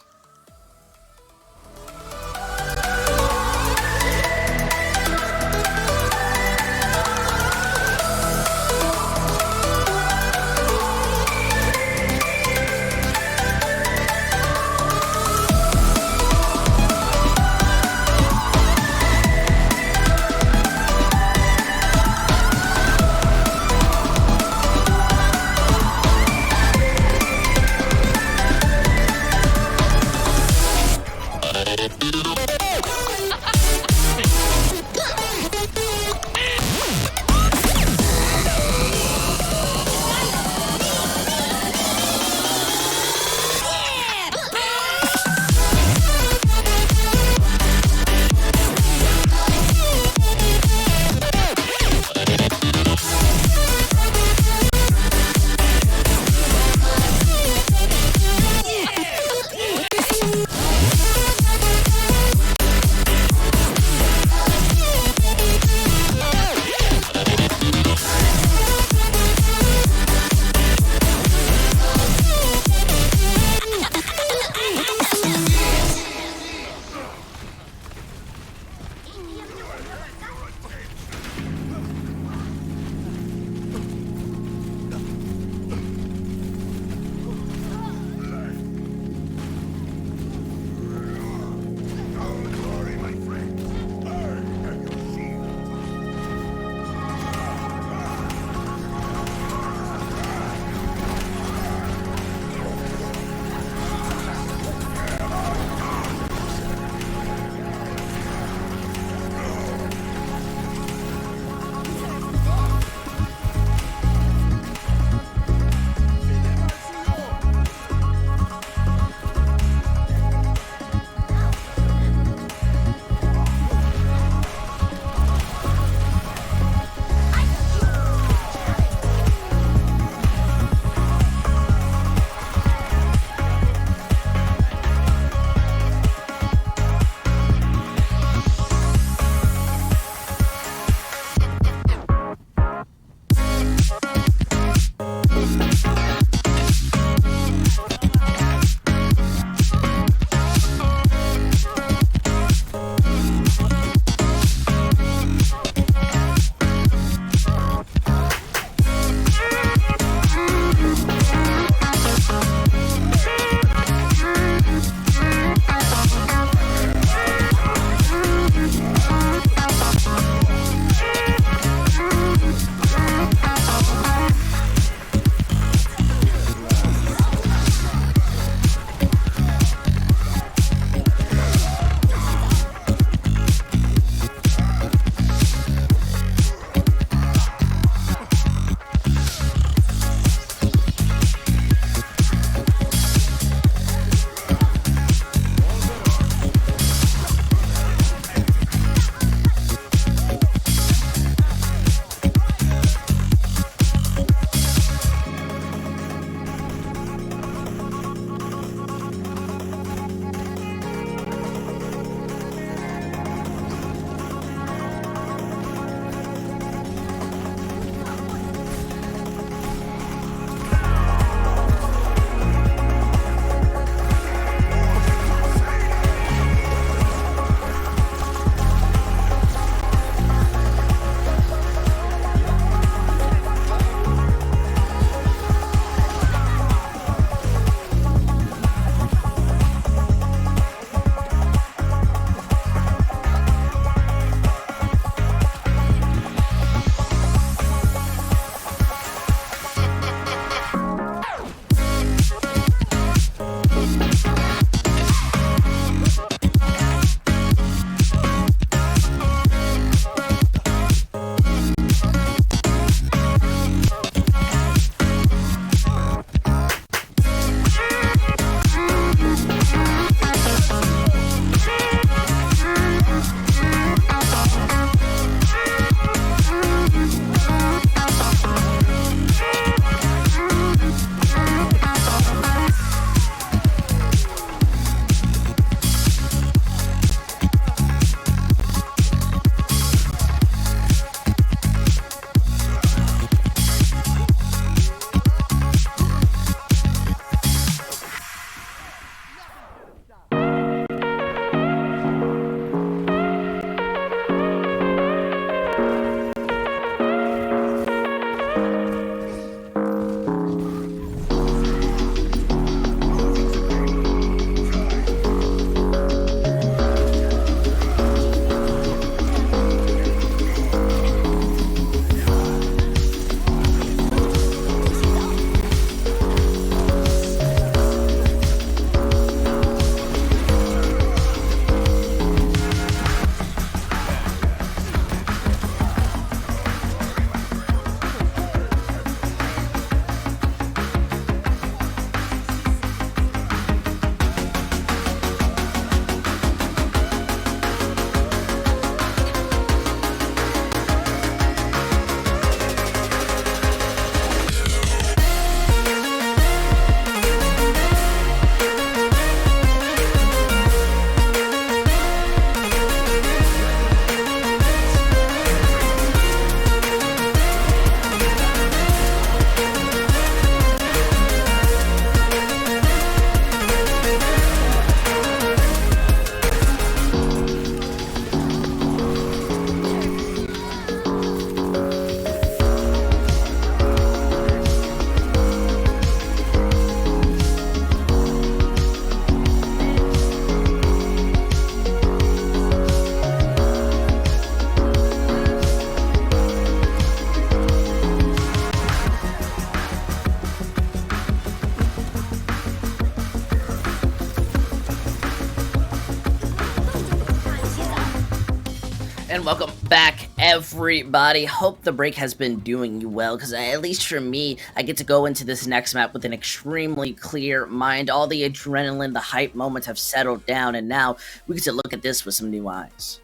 And welcome back, everybody. Hope the break has been doing you well, because at least for me, I get to go into this next map with an extremely clear mind. All the adrenaline, the hype moments have settled down, and now we get to look at this with some new eyes.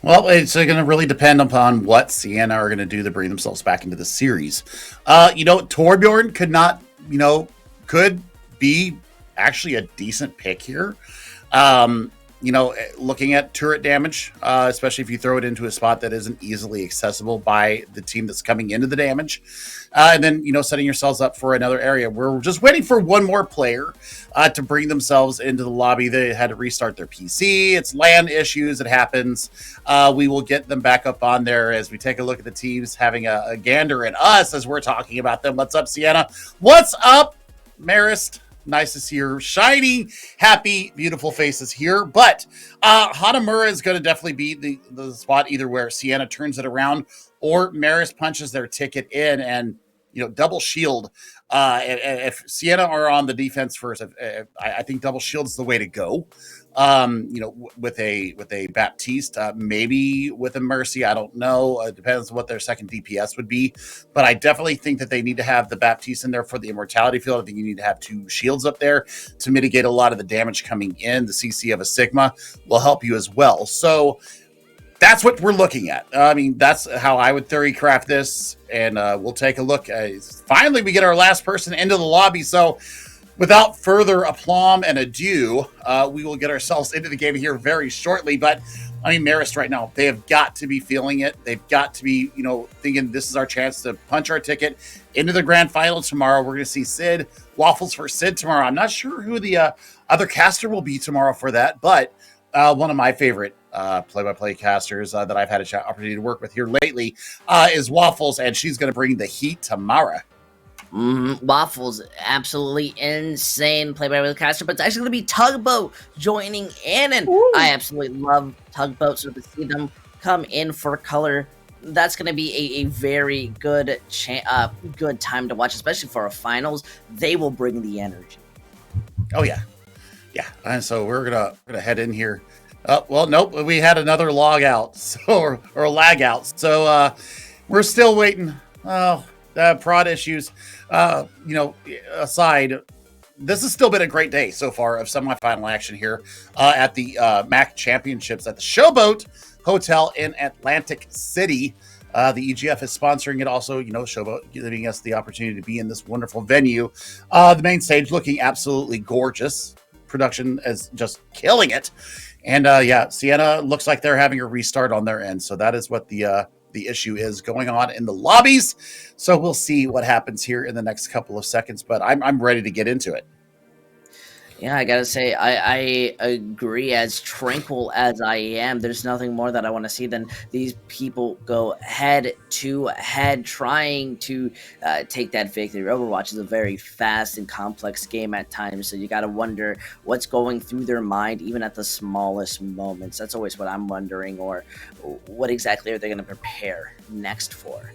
Well, it's going to really depend upon what Siena are going to do to bring themselves back into the series. Torbjorn could be actually a decent pick here. Looking at turret damage, especially if you throw it into a spot that isn't easily accessible by the team that's coming into the damage. And then, setting yourselves up for another area. We're just waiting for one more player to bring themselves into the lobby. They had to restart their PC. It's LAN issues. It happens. We will get them back up on there as we take a look at the teams having a gander at us as we're talking about them. What's up, Siena? What's up, Marist? Nice to see your shiny, happy, beautiful faces here. But Hanamura is going to definitely be the spot either where Siena turns it around or Marist punches their ticket in and, double shield. If Siena are on the defense first, I think double shield is the way to go. With a Baptiste, maybe with a Mercy. I don't know. It depends on what their second DPS would be. But I definitely think that they need to have the Baptiste in there for the immortality field. I think you need to have 2 shields up there to mitigate a lot of the damage coming in. The CC of a Sigma will help you as well. So that's what we're looking at. That's how I would theory craft this. And we'll take a look. Finally, we get our last person into the lobby. So without further aplomb and ado, we will get ourselves into the game here very shortly. But, Marist right now, they have got to be feeling it. They've got to be, thinking this is our chance to punch our ticket into the grand final tomorrow. We're going to see Sid, Waffles for Sid tomorrow. I'm not sure who the other caster will be tomorrow for that, but one of my favorite play-by-play casters that I've had an opportunity to work with here lately is Waffles, and she's going to bring the heat tomorrow. Waffles, absolutely insane play-by-play caster, but it's actually going to be Tugboat joining in, and I absolutely love Tugboat, so to see them come in for color, that's going to be a very good good time to watch, especially for a finals. They will bring the energy. Oh yeah, and so we're gonna head in here. Well, nope, we had another log out, or lag out, so we're still waiting. Prod issues, aside, this has still been a great day so far of semifinal action here at the MAAC Championships at the Showboat Hotel in Atlantic City. The EGF is sponsoring it. Also, Showboat giving us the opportunity to be in this wonderful venue. The main stage looking absolutely gorgeous. Production is just killing it. And Siena looks like they're having a restart on their end. So that is what the issue is going on in the lobbies. So we'll see what happens here in the next couple of seconds, but I'm ready to get into it. Yeah, I gotta say, I agree. As tranquil as I am, there's nothing more that I want to see than these people go head to head trying to take that victory. Overwatch is a very fast and complex game at times, so you gotta wonder what's going through their mind, even at the smallest moments. That's always what I'm wondering, or what exactly are they going to prepare next for?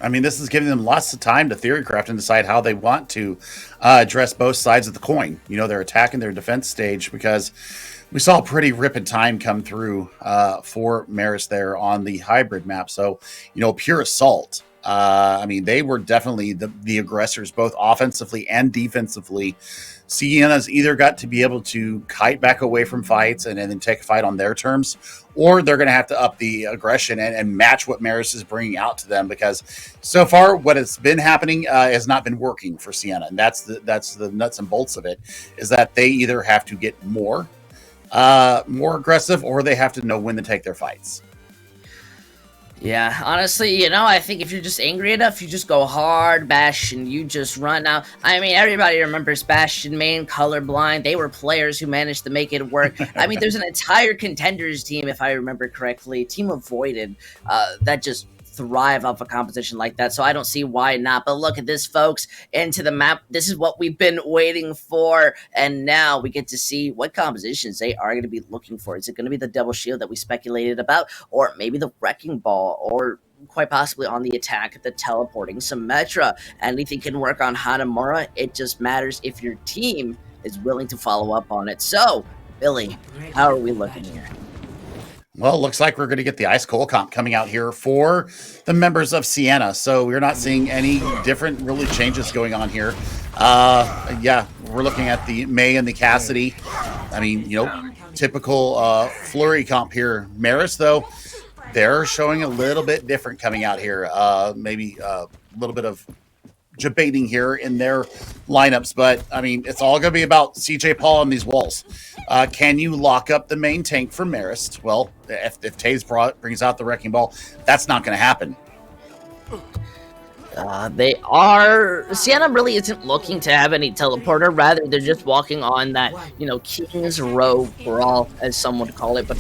This is giving them lots of time to theory craft and decide how they want to address both sides of the coin. Their attack and their defense stage, because we saw a pretty ripping time come through for Marist there on the hybrid map. So, pure assault. They were definitely the aggressors, both offensively and defensively. Siena's either got to be able to kite back away from fights and then take a fight on their terms, or they're going to have to up the aggression and match what Marist is bringing out to them, because so far what has been happening has not been working for Siena. And that's the nuts and bolts of it, is that they either have to get more aggressive, or they have to know when to take their fights. Yeah, honestly, I think if you're just angry enough, you just go hard, Bastion, you just run out. Everybody remembers Bastion, main colorblind. They were players who managed to make it work. There's an entire contenders team, if I remember correctly, team avoided, that just thrive off a composition like that, so I don't see why not. But look at this, folks, into the map. This is what we've been waiting for, and now we get to see what compositions they are going to be looking for. Is it going to be the double shield that we speculated about, or maybe the wrecking ball, or quite possibly on the attack, the teleporting Symmetra? Anything can work on Hanamura. It just matters if your team is willing to follow up on it. So, Billy, how are we looking here? Well, looks like we're going to get the ice cold comp coming out here for the members of Siena. So we're not seeing any different really changes going on here. Yeah, we're looking at the May and the Cassidy. I mean, typical flurry comp here. Marist, though, they're showing a little bit different coming out here. Maybe a little bit of debating here in their lineups, but I mean, it's all going to be about CJ Paul on these walls. Can you lock up the main tank for Marist? Well, if Taze brings out the wrecking ball, that's not going to happen. Siena really isn't looking to have any teleporter. Rather, they're just walking on that, King's Row brawl, as some would call it. But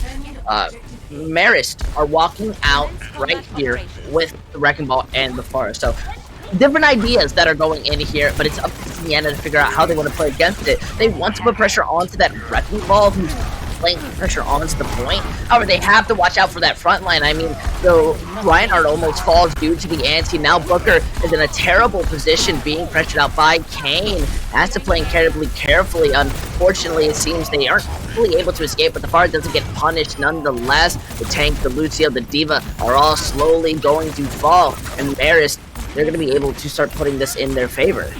Marist are walking out right here with the wrecking ball and the forest. So different ideas that are going in here, but it's up to Siena to figure out how they want to play against it. They want to put pressure onto that wrecking ball who's playing pressure onto the point. However, they have to watch out for that front line. I mean, so Reinhardt almost falls due to the anti. Now Booker is in a terrible position being pressured out by Kane. Has to play incredibly carefully. Unfortunately, it seems they aren't fully able to escape, but the Far doesn't get punished nonetheless. The tank, the Lucio, the Diva are all slowly going to fall. And Marist, they're going to be able to start putting this in their favor.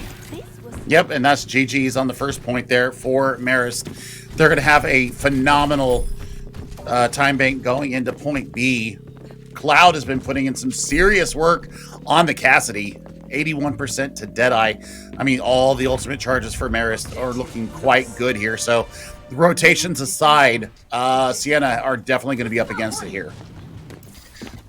Yep, and that's GG's on the first point there for Marist. They're going to have a phenomenal time bank going into point B. Cloud has been putting in some serious work on the Cassidy. 81% to Deadeye. I mean, all the ultimate charges for Marist are looking quite good here. So, rotations aside, Siena are definitely going to be up against it here.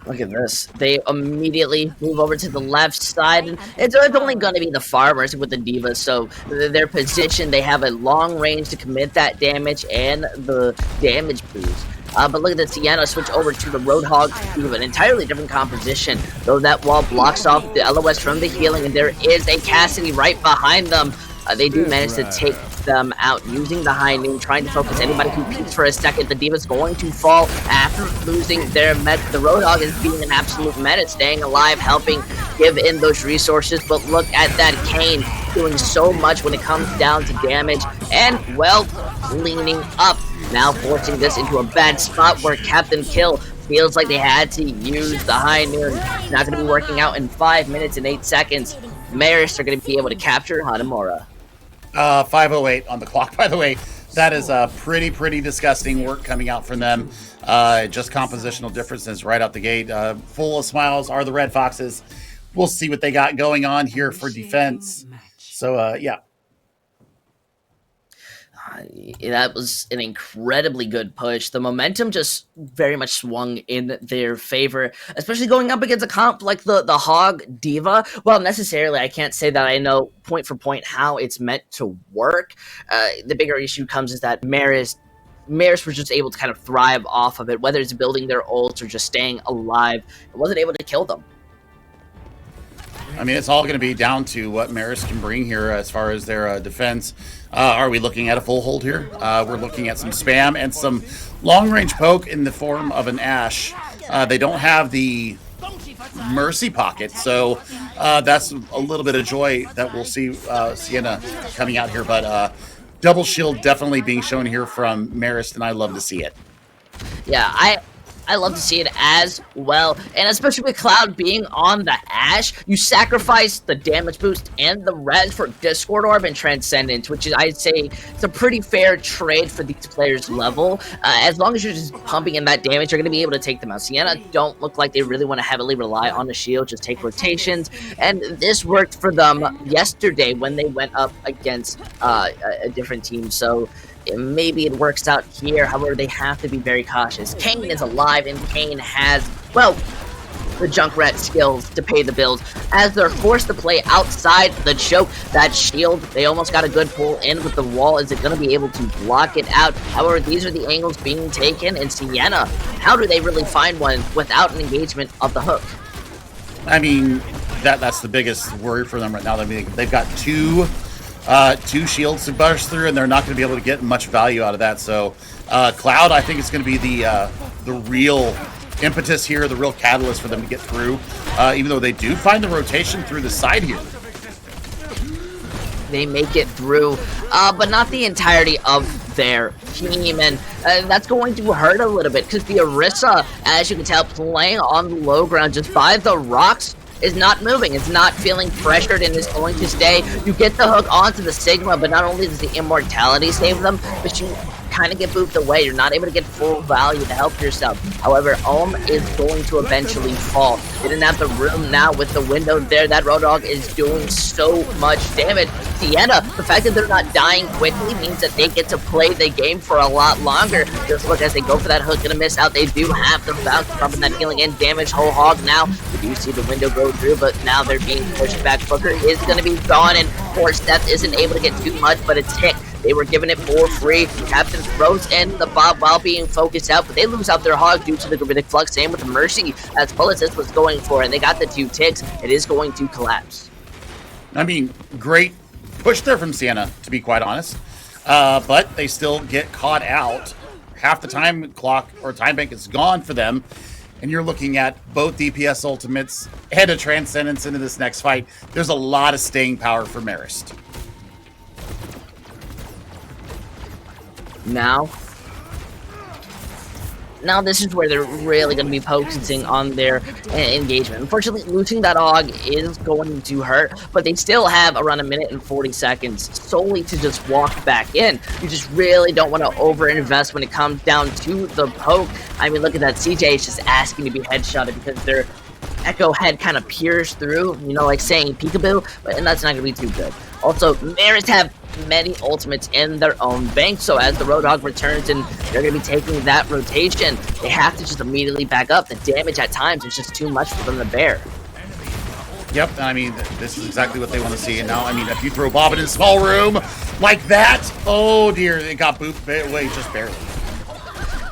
Look at this. They immediately move over to the left side. And it's only going to be the farmers with the Divas. So their position, they have a long range to commit that damage and the damage boost. But look at the Siena switch over to the Roadhog Diva, an entirely different composition. Though that wall blocks off the LOS from the healing, and there is a Cassidy right behind them. They do manage to take them out using the high noon, trying to focus anybody who peeks for a second. The Diva's going to fall after losing their med. The Roadhog is being an absolute menace, staying alive, helping give in those resources. But look at that Kane doing so much when it comes down to damage and, well, cleaning up. Now forcing this into a bad spot where Captain Kill feels like they had to use the high noon. It's not going to be working out in 5 minutes and 8 seconds. Marist are going to be able to capture Hanamura. 5:08 on the clock, by the way. That is pretty disgusting work coming out from them. Just compositional differences right out the gate. Full of smiles are the Red Foxes. We'll see what they got going on here for defense. So, yeah. That was an incredibly good push. The momentum just very much swung in their favor, especially going up against a comp like the Hog Diva. Well, necessarily, I can't say that I know point for point how it's meant to work. The bigger issue comes is that Marist was just able to kind of thrive off of it, whether it's building their ults or just staying alive. It wasn't able to kill them. I mean, it's all going to be down to what Marist can bring here as far as their defense. Are we looking at a full hold here? We're looking at some spam and some long-range poke in the form of an Ashe. They don't have the Mercy Pocket, so that's a little bit of joy that we'll see Siena coming out here. But double shield definitely being shown here from Marist, and I love to see it. Yeah, I love to see it as well, and especially with Cloud being on the Ashe, you sacrifice the damage boost and the res for Discord Orb and Transcendence, which is, I'd say, it's a pretty fair trade for these players' level. As long as you're just pumping in that damage, you're going to be able to take them out. Siena don't look like they really want to heavily rely on the shield, just take rotations, and this worked for them yesterday when they went up against a different team, so maybe it works out here. However, they have to be very cautious. Kane is alive, and Kane has, well, the Junkrat skills to pay the bills. As they're forced to play outside the choke, that shield, they almost got a good pull in with the wall. Is it going to be able to block it out? However, these are the angles being taken, and Siena, how do they really find one without an engagement of the hook? I mean, that's the biggest worry for them right now. I mean, they've got two shields to burst through, and they're not going to be able to get much value out of that. So Cloud, I think, is going to be the real impetus here, the real catalyst for them to get through, even though they do find the rotation through the side here. They make it through, but not the entirety of their team, and that's going to hurt a little bit because the Orisa, as you can tell, playing on the low ground just by the rocks, is not moving. It's not feeling pressured and is going to stay. You get the hook onto the Sigma, but not only does the immortality save them, but you kind of get booped away. You're not able to get full value to help yourself. However, is going to eventually fall. They didn't have the room now with the window there. That Roadhog is doing so much damage. Siena, the fact that they're not dying quickly means that they get to play the game for a lot longer. Just look, as they go for that hook, gonna miss out. They do have the bounce pumping that healing and damage. Whole hog now. We do see the window go through, but now they're being pushed back. Booker is gonna be gone, and Force Death isn't able to get too much, but it's hit. They were giving it for free. Captain throws in the Bob while being focused out, but they lose out their hog due to the Gravitic Flux. Same with the Mercy, as Pulisic was going for, and they got the 2 ticks. It is going to collapse. I mean, great push there from Siena, to be quite honest. But they still get caught out. Half the time clock or time bank is gone for them. And you're looking at both DPS ultimates head of Transcendence into this next fight. There's a lot of staying power for Marist. Now this is where they're really going to be focusing on their engagement. Unfortunately, losing that AUG is going to hurt, but they still have around 1 minute and 40 seconds solely to just walk back in. You just really don't want to over-invest when it comes down to the poke. I mean, look at that. CJ is just asking to be headshotted because their Echo head kind of peers through, you know, like saying peekaboo, and that's not going to be too good. Also, Marist have many ultimates in their own bank, so as the Roadhog returns and they're going to be taking that rotation, they have to just immediately back up. The damage at times is just too much for them to bear. Yep, I mean, this is exactly what they want to see. And now, I mean, if you throw Bob in a small room like that, oh dear, it got booped away just barely.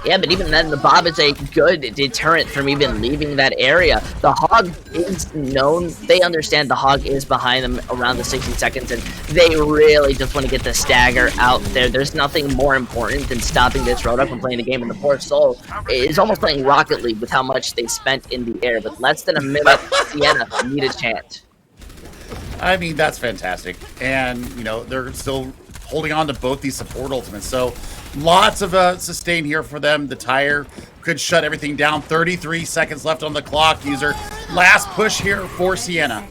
Yeah, but even then, the Bob is a good deterrent from even leaving that area. The Hog is known. They understand the Hog is behind them around the 60 seconds, and they really just want to get the stagger out there. There's nothing more important than stopping this Roadhog from playing the game, and the poor soul is almost playing Rocket League with how much they spent in the air. With less than a minute, Siena need a chance. I mean, that's fantastic. And, you know, they're still holding on to both these support ultimates. So lots of sustain here for them. The tire could shut everything down. 33 seconds left on the clock, user. Last push here for Siena.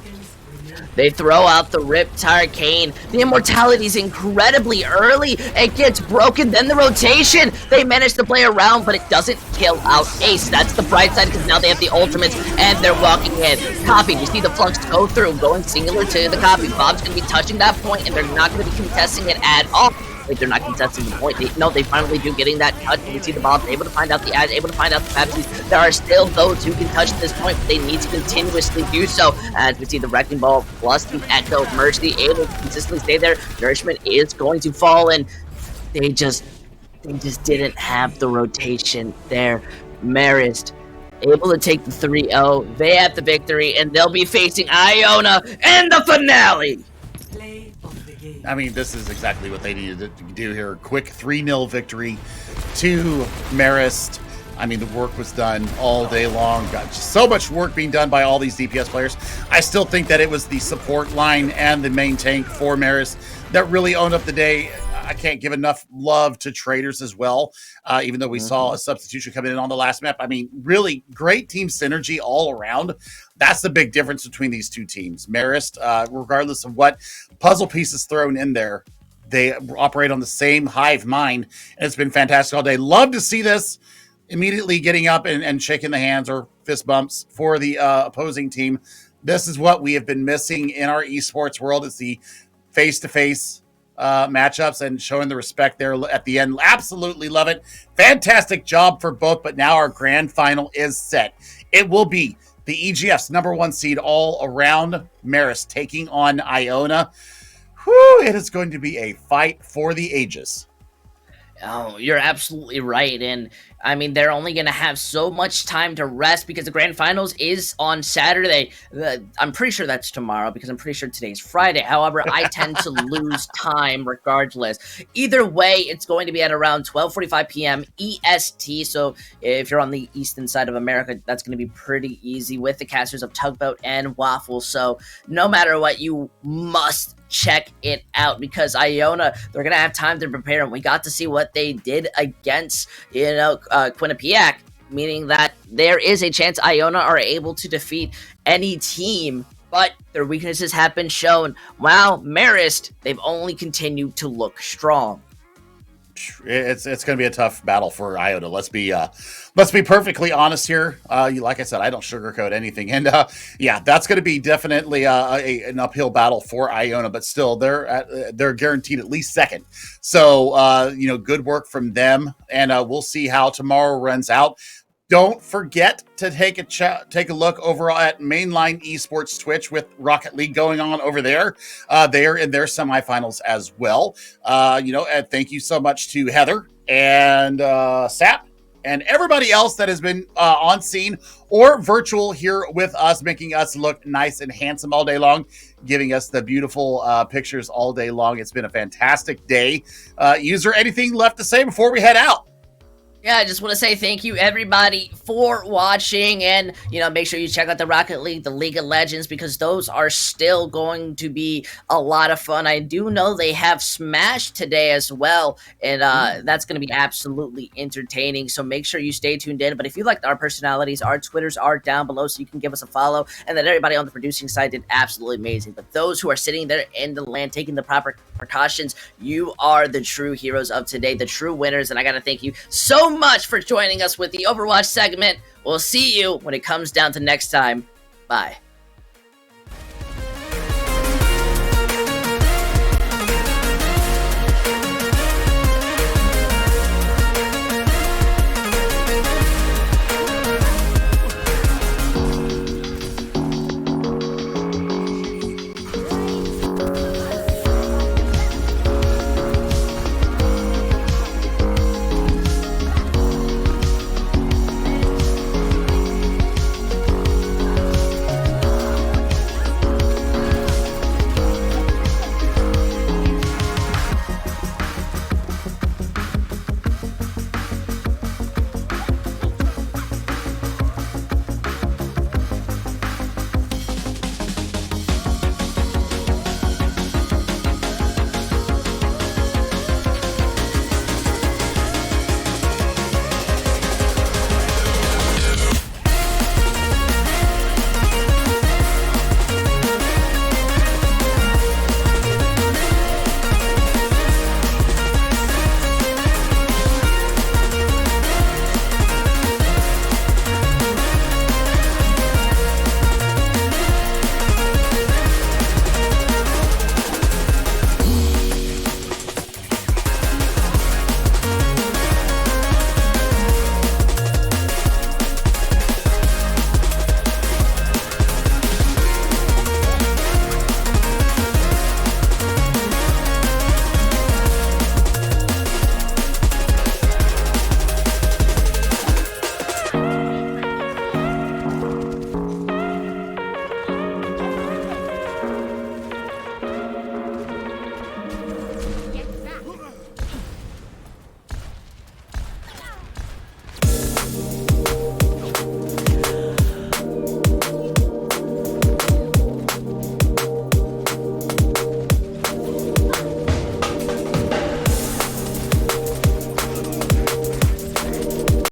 They throw out the Riptire Cane. The immortality is incredibly early. It gets broken, then the rotation. They manage to play around, but it doesn't kill out Ace. That's the bright side, because now they have the ultimates, and they're walking in. Copy, you see the Flux go through, going singular to the Copy. Bob's going to be touching that point, and they're not going to be contesting it at all. Like, they're not contesting the point. They finally do getting that touch. You can see the Bob's able to find out the ads, able to find out the Pepsis. There are still those who can touch this point, but they need to continuously do so. As we see the Wrecking Ball plus the Echo Mercy able to consistently stay there. Nourishment is going to fall, and they just didn't have the rotation there. Marist able to take the 3-0. They have the victory, and they'll be facing Iona in the finale. I mean, this is exactly what they needed to do here. Quick 3-0 victory to Marist. I mean, the work was done all day long. Got just so much work being done by all these DPS players. I still think that it was the support line and the main tank for Marist that really owned up the day. I can't give enough love to traders as well, even though we saw a substitution coming in on the last map. I mean, really great team synergy all around. That's the big difference between these two teams. Marist, regardless of what puzzle pieces thrown in there, they operate on the same hive mind, and it's been fantastic all day. Love to see this. Immediately getting up and shaking the hands or fist bumps for the opposing team. This is what we have been missing in our esports world. It's the face-to-face matchups and showing the respect there at the end. Absolutely love it. Fantastic job for both, but now our grand final is set. It will be the EGF's #1 seed all around, Marist taking on Iona. Whew, it is going to be a fight for the ages. Oh, you're absolutely right. And I mean, they're only going to have so much time to rest because the grand finals is on Saturday. I'm pretty sure that's tomorrow because I'm pretty sure today's Friday. However, I tend to lose time regardless. Either way, it's going to be at around 12:45 p.m. EST. So if you're on the eastern side of America, that's going to be pretty easy with the casters of Tugboat and Waffle. So no matter what, you must check it out, because Iona, they're gonna have time to prepare, and we got to see what they did against, Quinnipiac, meaning that there is a chance Iona are able to defeat any team, but their weaknesses have been shown. While Marist, they've only continued to look strong. It's going to be a tough battle for Iota. Let's be perfectly honest here. Like I said, I don't sugarcoat anything, and yeah, that's going to be definitely an uphill battle for Iona. But still, they're guaranteed at least second. So good work from them, and we'll see how tomorrow runs out. Don't forget to take a look over at Mainline Esports Twitch with Rocket League going on over there. They are in their semifinals as well. And thank you so much to Heather and Sap and everybody else that has been on scene or virtual here with us, making us look nice and handsome all day long, giving us the beautiful pictures all day long. It's been a fantastic day. User, anything left to say before we head out? Yeah, I just want to say thank you, everybody, for watching, and, make sure you check out the Rocket League, the League of Legends, because those are still going to be a lot of fun. I do know they have Smash today as well, and that's going to be absolutely entertaining, so make sure you stay tuned in. But if you liked our personalities, our Twitters are down below, so you can give us a follow, and then everybody on the producing side did absolutely amazing. But those who are sitting there in the land, taking the proper precautions, you are the true heroes of today, the true winners, and I got to thank you so much for joining us with the Overwatch segment. We'll see you when it comes down to next time. Bye.